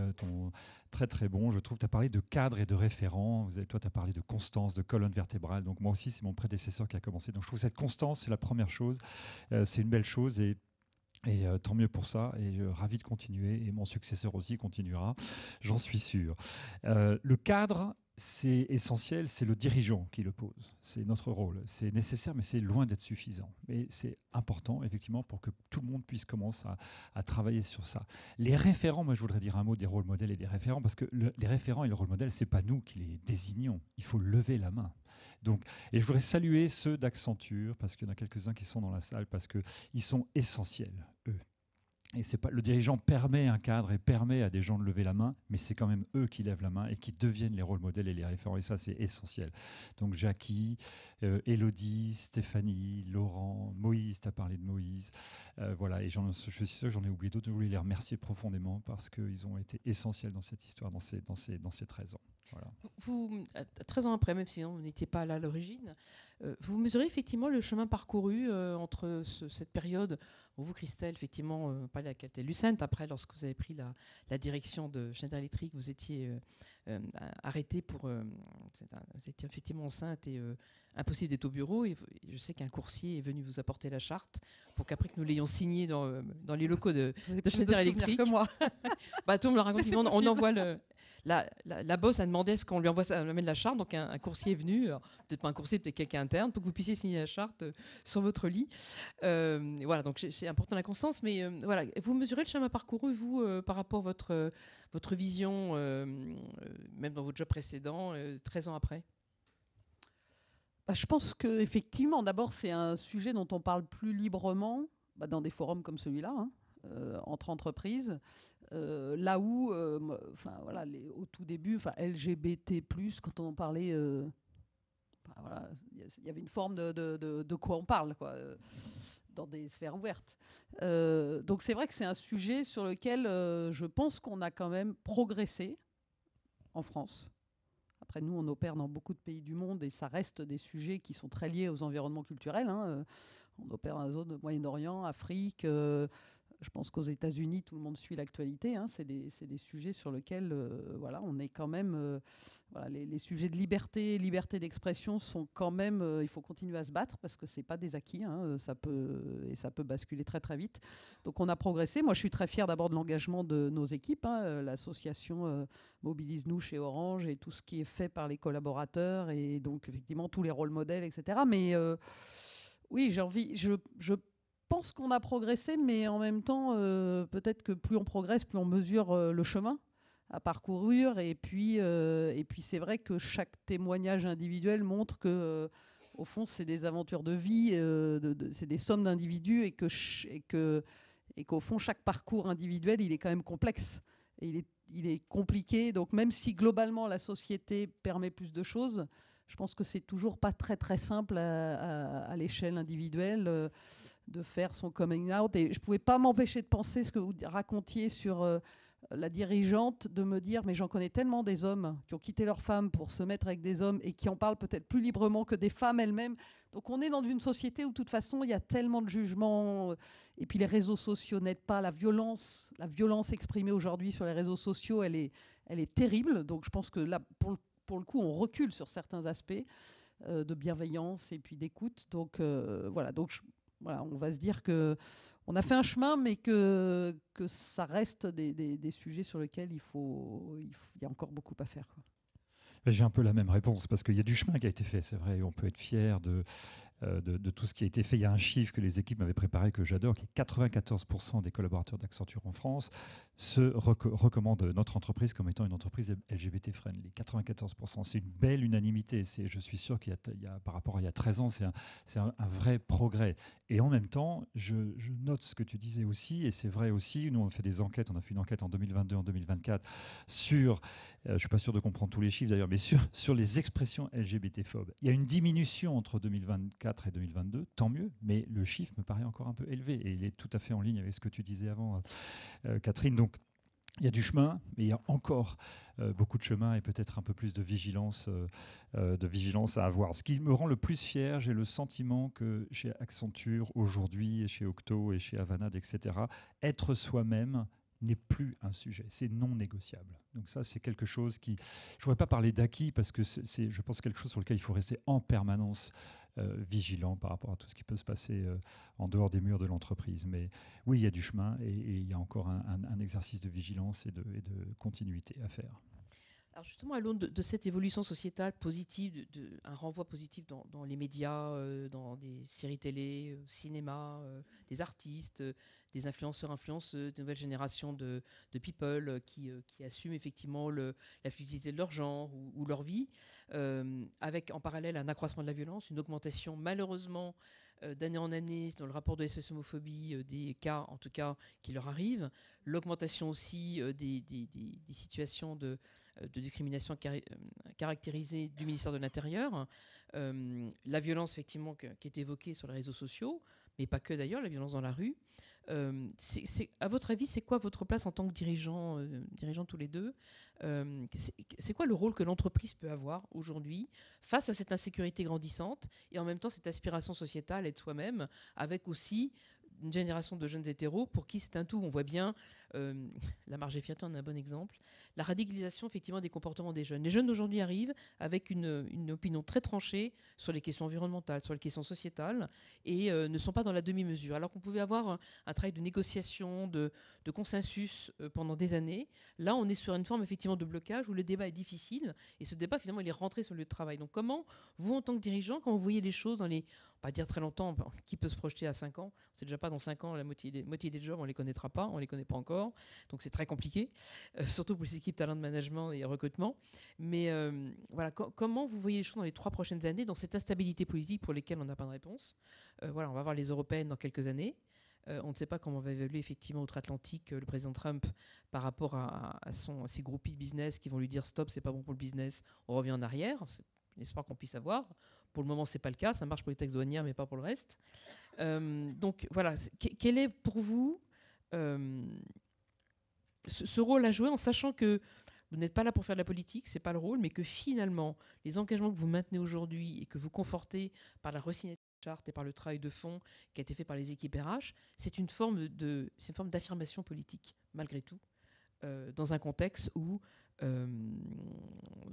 très très bons. Je trouve que tu as parlé de cadre et de référent. Toi, tu as parlé de constance, de colonne vertébrale. Donc moi aussi, c'est mon prédécesseur qui a commencé. Donc je trouve que cette constance, c'est la première chose. C'est une belle chose, et Et tant mieux pour ça, et ravi de continuer, et mon successeur aussi continuera, j'en suis sûr. Le cadre, c'est essentiel, c'est le dirigeant qui le pose, c'est notre rôle. C'est nécessaire, mais c'est loin d'être suffisant. Mais c'est important, effectivement, pour que tout le monde puisse commencer à travailler sur ça. Les référents, moi je voudrais dire un mot des rôles modèles et des référents, parce que les référents et les rôles modèles, c'est pas nous qui les désignons, il faut lever la main. Donc, et je voudrais saluer ceux d'Accenture, parce qu'il y en a quelques-uns qui sont dans la salle, parce qu'ils sont essentiels, eux. Et c'est pas, le dirigeant permet un cadre et permet à des gens de lever la main, mais c'est quand même eux qui lèvent la main et qui deviennent les rôles modèles et les référents. Et ça, c'est essentiel. Donc Jackie, Élodie, Stéphanie, Laurent, Moïse, tu as parlé de Moïse. Voilà, et je suis sûr que j'en ai oublié d'autres. Je voulais les remercier profondément parce qu'ils ont été essentiels dans cette histoire, dans ces 13 ans. Voilà. Vous, 13 ans après, même si vous n'étiez pas là à l'origine, vous mesurez effectivement le chemin parcouru entre cette période où vous, Christelle, effectivement, pas laquelle était Lucent, après, lorsque vous avez pris la direction de Schneider Electric, vous étiez arrêtée pour... vous étiez effectivement enceinte et impossible d'être au bureau. Et je sais qu'un coursier est venu vous apporter la charte pour qu'après que nous l'ayons signée dans les locaux de Schneider Electric. Que moi. Bah, tout le monde me raconte, on envoie le... La boss a demandé ce qu'on lui amène la charte, donc un coursier est venu, peut-être pas un coursier, peut-être quelqu'un interne, pour que vous puissiez signer la charte sur votre lit. Voilà, donc c'est important la constance, mais voilà, vous mesurez le chemin parcouru, vous, par rapport à votre vision, même dans votre job précédent, 13 ans après. Je pense qu'effectivement, d'abord, c'est un sujet dont on parle plus librement dans des forums comme celui-là, entre entreprises. Là où, voilà, au tout début, LGBT+, quand on en parlait, voilà, il y avait une forme de quoi on parle, quoi, dans des sphères ouvertes. Donc c'est vrai que c'est un sujet sur lequel je pense qu'on a quand même progressé en France. Après, nous, on opère dans beaucoup de pays du monde et ça reste des sujets qui sont très liés aux environnements culturels. On opère dans la zone Moyen-Orient, Afrique. Je pense qu'aux États-Unis, tout le monde suit l'actualité. C'est des sujets sur lesquels voilà, on est quand même... voilà, les sujets de liberté d'expression sont quand même... il faut continuer à se battre parce que ce n'est pas des acquis. Ça peut basculer très, très vite. Donc, on a progressé. Moi, je suis très fière d'abord de l'engagement de nos équipes. L'association Mobilise-nous chez Orange et tout ce qui est fait par les collaborateurs et donc, effectivement, tous les rôles modèles, etc. Mais oui, je pense qu'on a progressé, mais en même temps, peut-être que plus on progresse, plus on mesure le chemin à parcourir. Et puis c'est vrai que chaque témoignage individuel montre que, au fond, c'est des aventures de vie, c'est des sommes d'individus, et qu'au fond, chaque parcours individuel, il est quand même complexe. Et il est compliqué. Donc, même si globalement la société permet plus de choses, je pense que c'est toujours pas très très simple à l'échelle individuelle. De faire son coming out. Et je ne pouvais pas m'empêcher de penser ce que vous racontiez sur la dirigeante, de me dire, mais j'en connais tellement des hommes qui ont quitté leurs femmes pour se mettre avec des hommes et qui en parlent peut-être plus librement que des femmes elles-mêmes. Donc on est dans une société où de toute façon, il y a tellement de jugements. Et puis les réseaux sociaux n'aident pas. La violence exprimée aujourd'hui sur les réseaux sociaux, elle est terrible. Donc je pense que là, pour le coup, on recule sur certains aspects de bienveillance et puis d'écoute. Donc voilà, voilà, on va se dire qu'on a fait un chemin, mais que ça reste des sujets sur lesquels il y a encore beaucoup à faire, quoi. J'ai un peu la même réponse, parce qu'il y a du chemin qui a été fait, c'est vrai, et on peut être fier de tout ce qui a été fait. Il y a un chiffre que les équipes m'avaient préparé, que j'adore, qui est 94% des collaborateurs d'Accenture en France se recommandent notre entreprise comme étant une entreprise LGBT-friendly. 94%, c'est une belle unanimité. Je suis sûr par rapport à il y a 13 ans, c'est un vrai progrès. Et en même temps, je note ce que tu disais aussi, et c'est vrai aussi, nous on fait des enquêtes, on a fait une enquête en 2022, en 2024, sur, je ne suis pas sûr de comprendre tous les chiffres d'ailleurs, mais sur les expressions LGBT-phobes. Il y a une diminution entre 2024 et 2022, tant mieux, mais le chiffre me paraît encore un peu élevé, et il est tout à fait en ligne avec ce que tu disais avant, Catherine. Donc, il y a du chemin, mais il y a encore beaucoup de chemin et peut-être un peu plus de vigilance à avoir. Ce qui me rend le plus fier, j'ai le sentiment que chez Accenture aujourd'hui, et chez Octo et chez Avanade, etc., être soi-même n'est plus un sujet, c'est non négociable. Donc ça, c'est quelque chose qui... Je ne voudrais pas parler d'acquis parce que c'est, je pense, quelque chose sur lequel il faut rester en permanence vigilant par rapport à tout ce qui peut se passer en dehors des murs de l'entreprise. Mais oui, il y a du chemin et il y a encore un exercice de vigilance et de continuité à faire. Alors justement, à l'aune de cette évolution sociétale positive, un renvoi positif dans les médias, dans des séries télé, cinéma, des artistes, des influenceurs, influenceuses, de nouvelles générations de people qui assument effectivement la fluidité de leur genre ou leur vie, avec en parallèle un accroissement de la violence, une augmentation malheureusement d'année en année dans le rapport de SS homophobie des cas en tout cas qui leur arrivent, l'augmentation aussi des situations de discrimination caractérisée du ministère de l'Intérieur, la violence effectivement qui est évoquée sur les réseaux sociaux, mais pas que d'ailleurs, la violence dans la rue. À votre avis, c'est quoi votre place en tant que dirigeants tous les deux? C'est quoi le rôle que l'entreprise peut avoir aujourd'hui face à cette insécurité grandissante et en même temps cette aspiration sociétale, être soi-même, avec aussi une génération de jeunes hétéros pour qui c'est un tout. On voit bien, la Marge Fierté en est un bon exemple, la radicalisation effectivement des comportements des jeunes. Les jeunes d'aujourd'hui arrivent avec une opinion très tranchée sur les questions environnementales, sur les questions sociétales, et ne sont pas dans la demi-mesure. Alors qu'on pouvait avoir un travail de négociation, de consensus pendant des années, là on est sur une forme effectivement de blocage où le débat est difficile, et ce débat finalement il est rentré sur le lieu de travail. Donc comment, vous en tant que dirigeant, quand vous voyez les choses dans les... On va dire très longtemps, qui peut se projeter à 5 ans? C'est déjà pas dans 5 ans, la moitié des jobs, on ne les connaîtra pas, on ne les connaît pas encore. Donc c'est très compliqué, surtout pour les équipes talent de management et recrutement. Mais voilà, comment vous voyez les choses dans les 3 prochaines années, dans cette instabilité politique pour lesquelles on n'a pas de réponse? Voilà, on va voir les européennes dans quelques années. On ne sait pas comment va évoluer effectivement outre-Atlantique le président Trump par rapport à ses groupies business qui vont lui dire stop, c'est pas bon pour le business, on revient en arrière. C'est l'espoir qu'on puisse avoir. Pour le moment, c'est pas le cas. Ça marche pour les taxes douanières, mais pas pour le reste. Donc voilà, quel est pour vous ce rôle à jouer, en sachant que vous n'êtes pas là pour faire de la politique, c'est pas le rôle, mais que finalement, les engagements que vous maintenez aujourd'hui et que vous confortez par la resignature de charte et par le travail de fond qui a été fait par les équipes RH, c'est une forme d'affirmation politique, malgré tout, dans un contexte où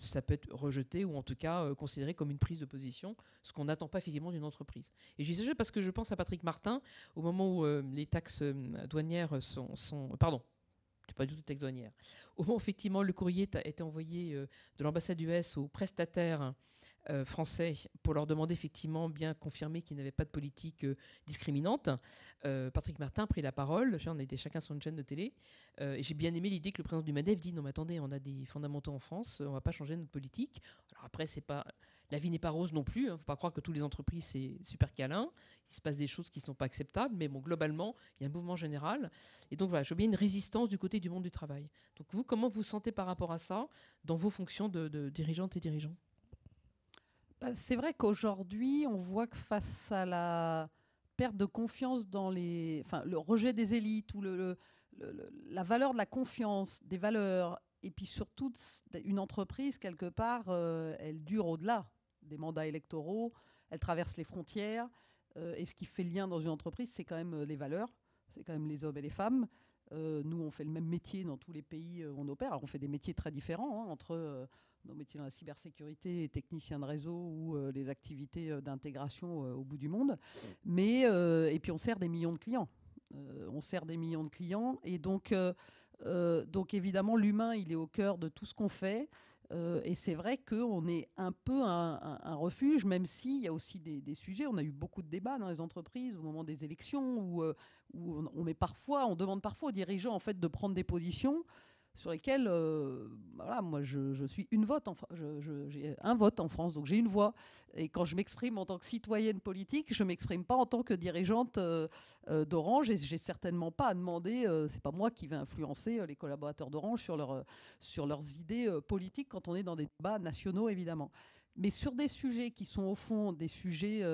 ça peut être rejeté ou en tout cas considéré comme une prise de position, ce qu'on n'attend pas effectivement d'une entreprise. Et je dis ça parce que je pense à Patrick Martin, au moment où les taxes douanières pardon, c'est pas du tout taxes douanières. Au moment où effectivement le courrier a été envoyé de l'ambassade US aux prestataires français pour leur demander effectivement bien confirmer qu'ils n'avaient pas de politique discriminante. Patrick Martin a pris la parole, on était chacun sur une chaîne de télé, et j'ai bien aimé l'idée que le président du MADEF dit non mais attendez, on a des fondamentaux en France, on ne va pas changer notre politique. Alors après, la vie n'est pas rose non plus, il ne faut pas croire que toutes les entreprises c'est super câlin, il se passe des choses qui ne sont pas acceptables, mais bon, globalement, il y a un mouvement général. Et donc voilà, je vois bien une résistance du côté du monde du travail. Donc vous, comment vous sentez par rapport à ça dans vos fonctions de dirigeante et dirigeant? C'est vrai qu'aujourd'hui, on voit que face à la perte de confiance le rejet des élites ou la valeur de la confiance, des valeurs, et puis surtout une entreprise, quelque part, elle dure au-delà des mandats électoraux, elle traverse les frontières, et ce qui fait le lien dans une entreprise, c'est quand même les valeurs, c'est quand même les hommes et les femmes. Nous, on fait le même métier dans tous les pays où on opère. Alors, on fait des métiers très différents entre nos métiers dans la cybersécurité, technicien de réseau ou les activités d'intégration au bout du monde. Mais, et puis, on sert des millions de clients. Et donc évidemment, l'humain, il est au cœur de tout ce qu'on fait. Et c'est vrai qu'on est un peu un refuge, même s'il y a aussi des sujets. On a eu beaucoup de débats dans les entreprises au moment des élections où on demande parfois aux dirigeants en fait, de prendre des positions sur lesquelles, voilà, moi je suis j'ai un vote en France, donc j'ai une voix. Et quand je m'exprime en tant que citoyenne politique, je ne m'exprime pas en tant que dirigeante d'Orange, et j'ai certainement pas à demander, c'est pas moi qui vais influencer les collaborateurs d'Orange sur leurs idées politiques quand on est dans des débats nationaux, évidemment. Mais sur des sujets qui sont au fond des sujets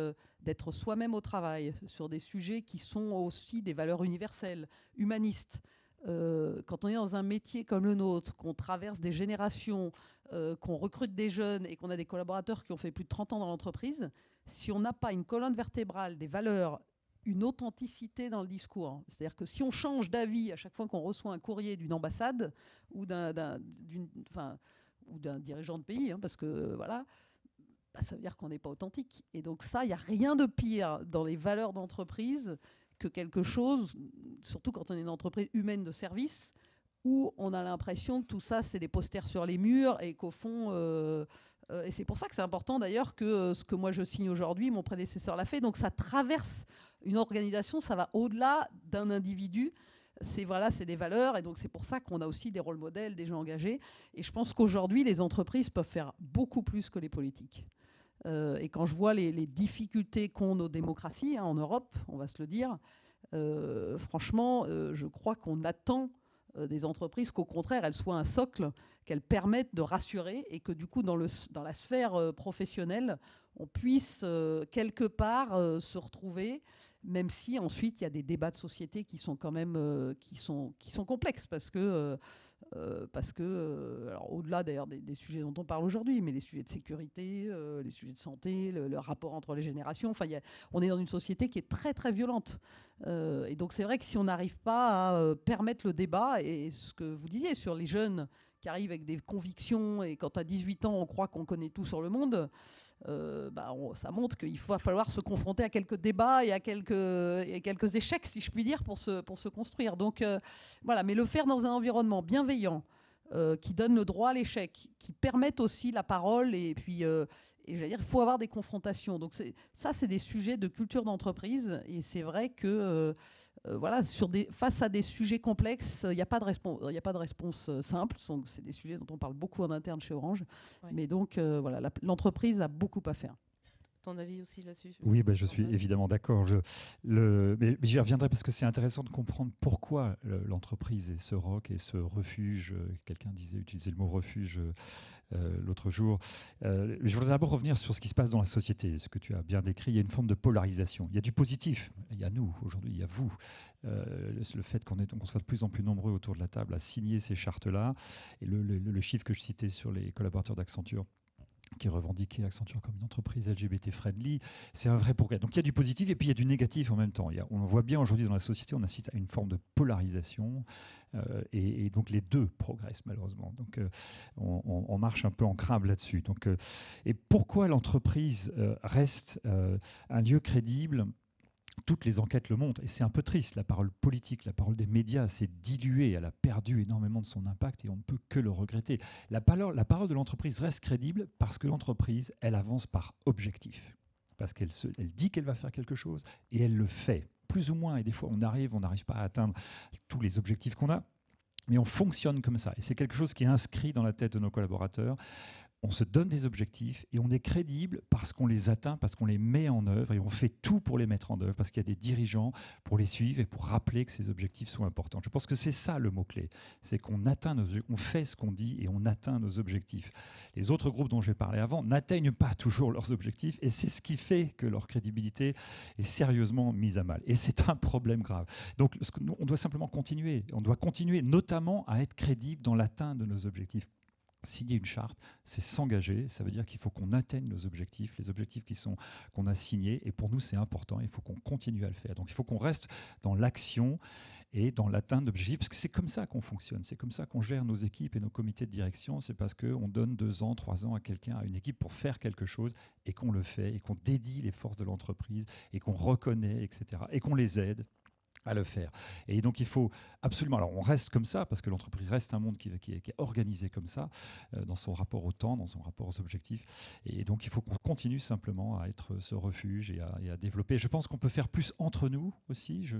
d'être soi-même au travail, sur des sujets qui sont aussi des valeurs universelles, humanistes, quand on est dans un métier comme le nôtre, qu'on traverse des générations, qu'on recrute des jeunes et qu'on a des collaborateurs qui ont fait plus de 30 ans dans l'entreprise, si on n'a pas une colonne vertébrale, des valeurs, une authenticité dans le discours, c'est-à-dire que si on change d'avis à chaque fois qu'on reçoit un courrier d'une ambassade ou d'un dirigeant de pays, parce que voilà, ça veut dire qu'on n'est pas authentique. Et donc ça, il n'y a rien de pire dans les valeurs d'entreprise que quelque chose, surtout quand on est une entreprise humaine de service, où on a l'impression que tout ça, c'est des posters sur les murs et qu'au fond... et c'est pour ça que c'est important d'ailleurs que ce que moi je signe aujourd'hui, mon prédécesseur l'a fait. Donc ça traverse une organisation, ça va au-delà d'un individu. C'est des valeurs et donc c'est pour ça qu'on a aussi des rôles modèles, des gens engagés. Et je pense qu'aujourd'hui, les entreprises peuvent faire beaucoup plus que les politiques. Et quand je vois les difficultés qu'ont nos démocraties en Europe, on va se le dire, franchement, je crois qu'on attend des entreprises qu'au contraire, elles soient un socle, qu'elles permettent de rassurer et que du coup, dans la sphère professionnelle, on puisse quelque part se retrouver, même si ensuite il y a des débats de société qui sont quand même qui sont complexes parce que alors au-delà d'ailleurs des sujets dont on parle aujourd'hui, mais les sujets de sécurité, les sujets de santé, le rapport entre les générations, on est dans une société qui est très très violente. Et donc c'est vrai que si on n'arrive pas à permettre le débat, et ce que vous disiez sur les jeunes qui arrivent avec des convictions, et quand à 18 ans on croit qu'on connaît tout sur le monde, ça montre qu'il va falloir se confronter à quelques débats et à quelques échecs, si je puis dire, pour se construire. Donc voilà, mais le faire dans un environnement bienveillant, qui donne le droit à l'échec, qui permette aussi la parole, et puis j'allais dire, il faut avoir des confrontations. Donc c'est des sujets de culture d'entreprise, et c'est vrai que face à des sujets complexes, il n'y a pas de réponse simple. C'est des sujets dont on parle beaucoup en interne chez Orange. Ouais. Mais donc, l'entreprise a beaucoup à faire. Ton avis aussi là-dessus? Oui, je suis évidemment d'accord. Mais j'y reviendrai parce que c'est intéressant de comprendre pourquoi l'entreprise est ce roc et ce refuge. Quelqu'un utilisait le mot refuge l'autre jour. Je voudrais d'abord revenir sur ce qui se passe dans la société, ce que tu as bien décrit. Il y a une forme de polarisation. Il y a du positif. Il y a nous, aujourd'hui, il y a vous. Le fait qu'on soit de plus en plus nombreux autour de la table à signer ces chartes-là. Et le chiffre que je citais sur les collaborateurs d'Accenture, qui revendiquait Accenture comme une entreprise LGBT-friendly, c'est un vrai progrès. Donc il y a du positif et puis il y a du négatif en même temps. On voit bien aujourd'hui dans la société, on assiste à une forme de polarisation et donc les deux progressent malheureusement. Donc on marche un peu en crabe là-dessus. Donc, et pourquoi l'entreprise reste un lieu crédible ? Toutes les enquêtes le montrent, et c'est un peu triste. La parole politique, la parole des médias s'est diluée, elle a perdu énormément de son impact et on ne peut que le regretter. La parole de l'entreprise reste crédible parce que l'entreprise, elle avance par objectif. Parce qu'elle dit qu'elle va faire quelque chose et elle le fait, plus ou moins. Et des fois, on n'arrive pas à atteindre tous les objectifs qu'on a, mais on fonctionne comme ça. Et c'est quelque chose qui est inscrit dans la tête de nos collaborateurs. On se donne des objectifs et on est crédible parce qu'on les atteint, parce qu'on les met en œuvre et on fait tout pour les mettre en œuvre, parce qu'il y a des dirigeants pour les suivre et pour rappeler que ces objectifs sont importants. Je pense que c'est ça le mot-clé, c'est qu'on on fait ce qu'on dit et on atteint nos objectifs. Les autres groupes dont j'ai parlé avant n'atteignent pas toujours leurs objectifs et c'est ce qui fait que leur crédibilité est sérieusement mise à mal. Et c'est un problème grave. Donc on doit simplement continuer. On doit continuer notamment à être crédible dans l'atteinte de nos objectifs. Signer une charte, c'est s'engager. Ça veut dire qu'il faut qu'on atteigne nos objectifs, les objectifs qu'on a signés. Et pour nous, c'est important. Il faut qu'on continue à le faire. Donc, il faut qu'on reste dans l'action et dans l'atteinte d'objectifs, parce que c'est comme ça qu'on fonctionne. C'est comme ça qu'on gère nos équipes et nos comités de direction. C'est parce qu'on donne 2 ans, 3 ans à quelqu'un, à une équipe pour faire quelque chose et qu'on le fait et qu'on dédie les forces de l'entreprise et qu'on reconnaît, etc. Et qu'on les aide à le faire. Et donc il faut absolument, alors on reste comme ça parce que l'entreprise reste un monde qui est organisé comme ça dans son rapport au temps, dans son rapport aux objectifs, et donc il faut qu'on continue simplement à être ce refuge et à développer. Je pense qu'on peut faire plus entre nous aussi. Je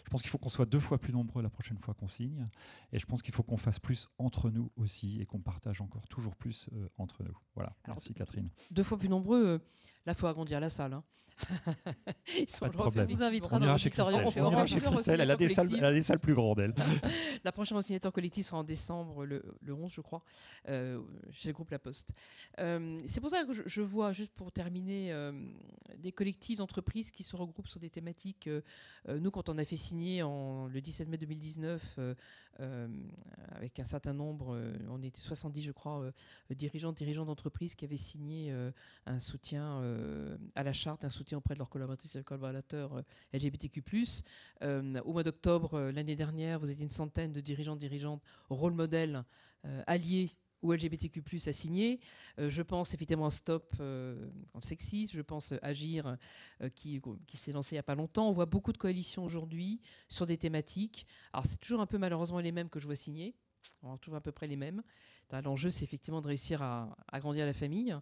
pense qu'il faut qu'on soit 2 fois plus nombreux la prochaine fois qu'on signe, et je pense qu'il faut qu'on fasse plus entre nous aussi et qu'on partage encore toujours plus entre nous. Voilà. Alors, merci Catherine. 2 fois plus nombreux, là il faut agrandir la salle. Hein. Pas de problème. Vous invitera on ira chez Christelle. Elle a des salles plus grandes, elle. La prochaine signature collective sera en décembre, le 11, je crois, chez le groupe La Poste. C'est pour ça que je vois, juste pour terminer, des collectifs d'entreprises qui se regroupent sur des thématiques. Nous, quand on a fait signer le 17 mai 2019, avec un certain nombre, on était 70, je crois, dirigeants d'entreprises qui avaient signé un soutien à la charte, un soutien auprès de leurs collaboratrices et collaborateurs LGBTQ+. Au mois d'octobre l'année dernière, vous étiez une centaine de dirigeantes, rôle modèle, alliés ou LGBTQ+, à signer. Je pense effectivement à Stop dans le sexisme, je pense à Agir qui s'est lancé il n'y a pas longtemps. On voit beaucoup de coalitions aujourd'hui sur des thématiques. Alors c'est toujours un peu malheureusement les mêmes que je vois signer. On retrouve à peu près les mêmes. L'enjeu, c'est effectivement de réussir à agrandir la famille.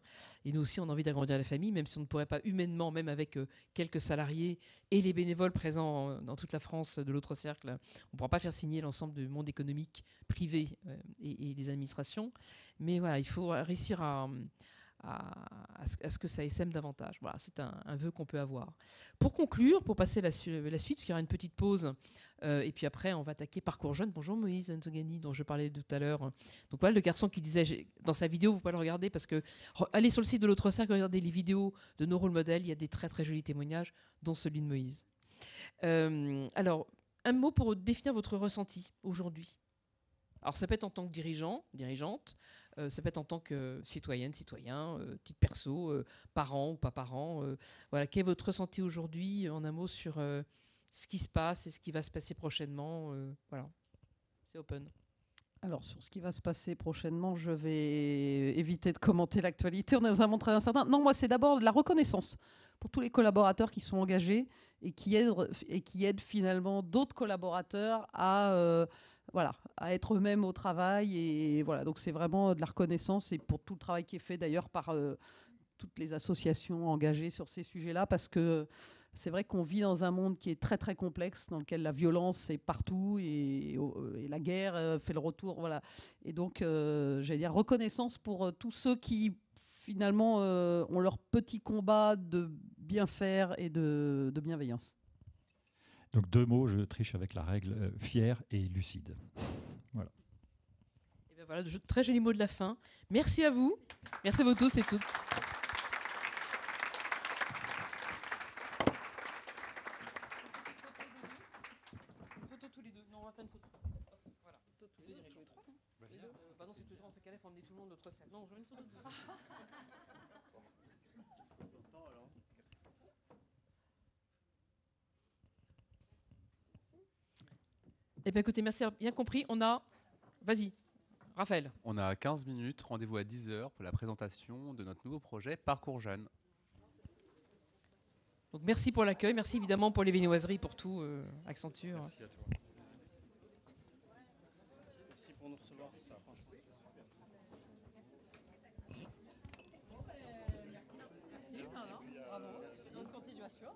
Et nous aussi, on a envie d'agrandir la famille, même si on ne pourrait pas humainement, même avec quelques salariés et les bénévoles présents dans toute la France de l'autre cercle, on ne pourra pas faire signer l'ensemble du monde économique privé et les administrations. Mais voilà, il faut réussir à ce que ça essaime davantage. Voilà, c'est un vœu qu'on peut avoir. Pour conclure, pour passer la suite, parce qu'il y aura une petite pause, et puis après, on va attaquer Parcours Jeune. Bonjour Moïse Ntongani, dont je parlais tout à l'heure. Donc voilà, le garçon qui disait, dans sa vidéo, vous pouvez le regarder, parce que allez sur le site de l'autre cercle, regardez les vidéos de nos rôles modèles, il y a des très très jolis témoignages, dont celui de Moïse. Alors, un mot pour définir votre ressenti aujourd'hui. Alors ça peut être en tant que dirigeant, dirigeante, ça peut être en tant que citoyenne, citoyen, titre perso, parent ou pas parent. Voilà, quel est votre ressenti aujourd'hui, en un mot, sur ce qui se passe et ce qui va se passer prochainement. Voilà, c'est open. Alors, sur ce qui va se passer prochainement, je vais éviter de commenter l'actualité. On est dans un monde très incertain. Non, moi, c'est d'abord de la reconnaissance pour tous les collaborateurs qui sont engagés et qui aident finalement d'autres collaborateurs à être eux-mêmes au travail. Et voilà, donc c'est vraiment de la reconnaissance et pour tout le travail qui est fait d'ailleurs par toutes les associations engagées sur ces sujets-là, parce que c'est vrai qu'on vit dans un monde qui est très très complexe, dans lequel la violence est partout et la guerre fait le retour. Voilà. Et donc, j'allais dire reconnaissance pour tous ceux qui finalement ont leur petit combat de bien faire et de bienveillance. Donc 2 mots, je triche avec la règle, fier et lucide. Voilà. Et bien voilà, de très jolis mots de la fin. Merci à vous. Merci à vous tous et toutes. Emmener tout le monde de notre salle. Non, je veux une photo de vous. Eh bien, écoutez, merci. Bien compris. On a... Vas-y, Raphaël. On a 15 minutes. Rendez-vous à 10h pour la présentation de notre nouveau projet Parcours Jeune. Donc, merci pour l'accueil. Merci évidemment pour les viennoiseries, pour tout, Accenture. Merci à toi. Merci pour nous recevoir. Ça, franchement. Merci. Bravo. Bonne continuation.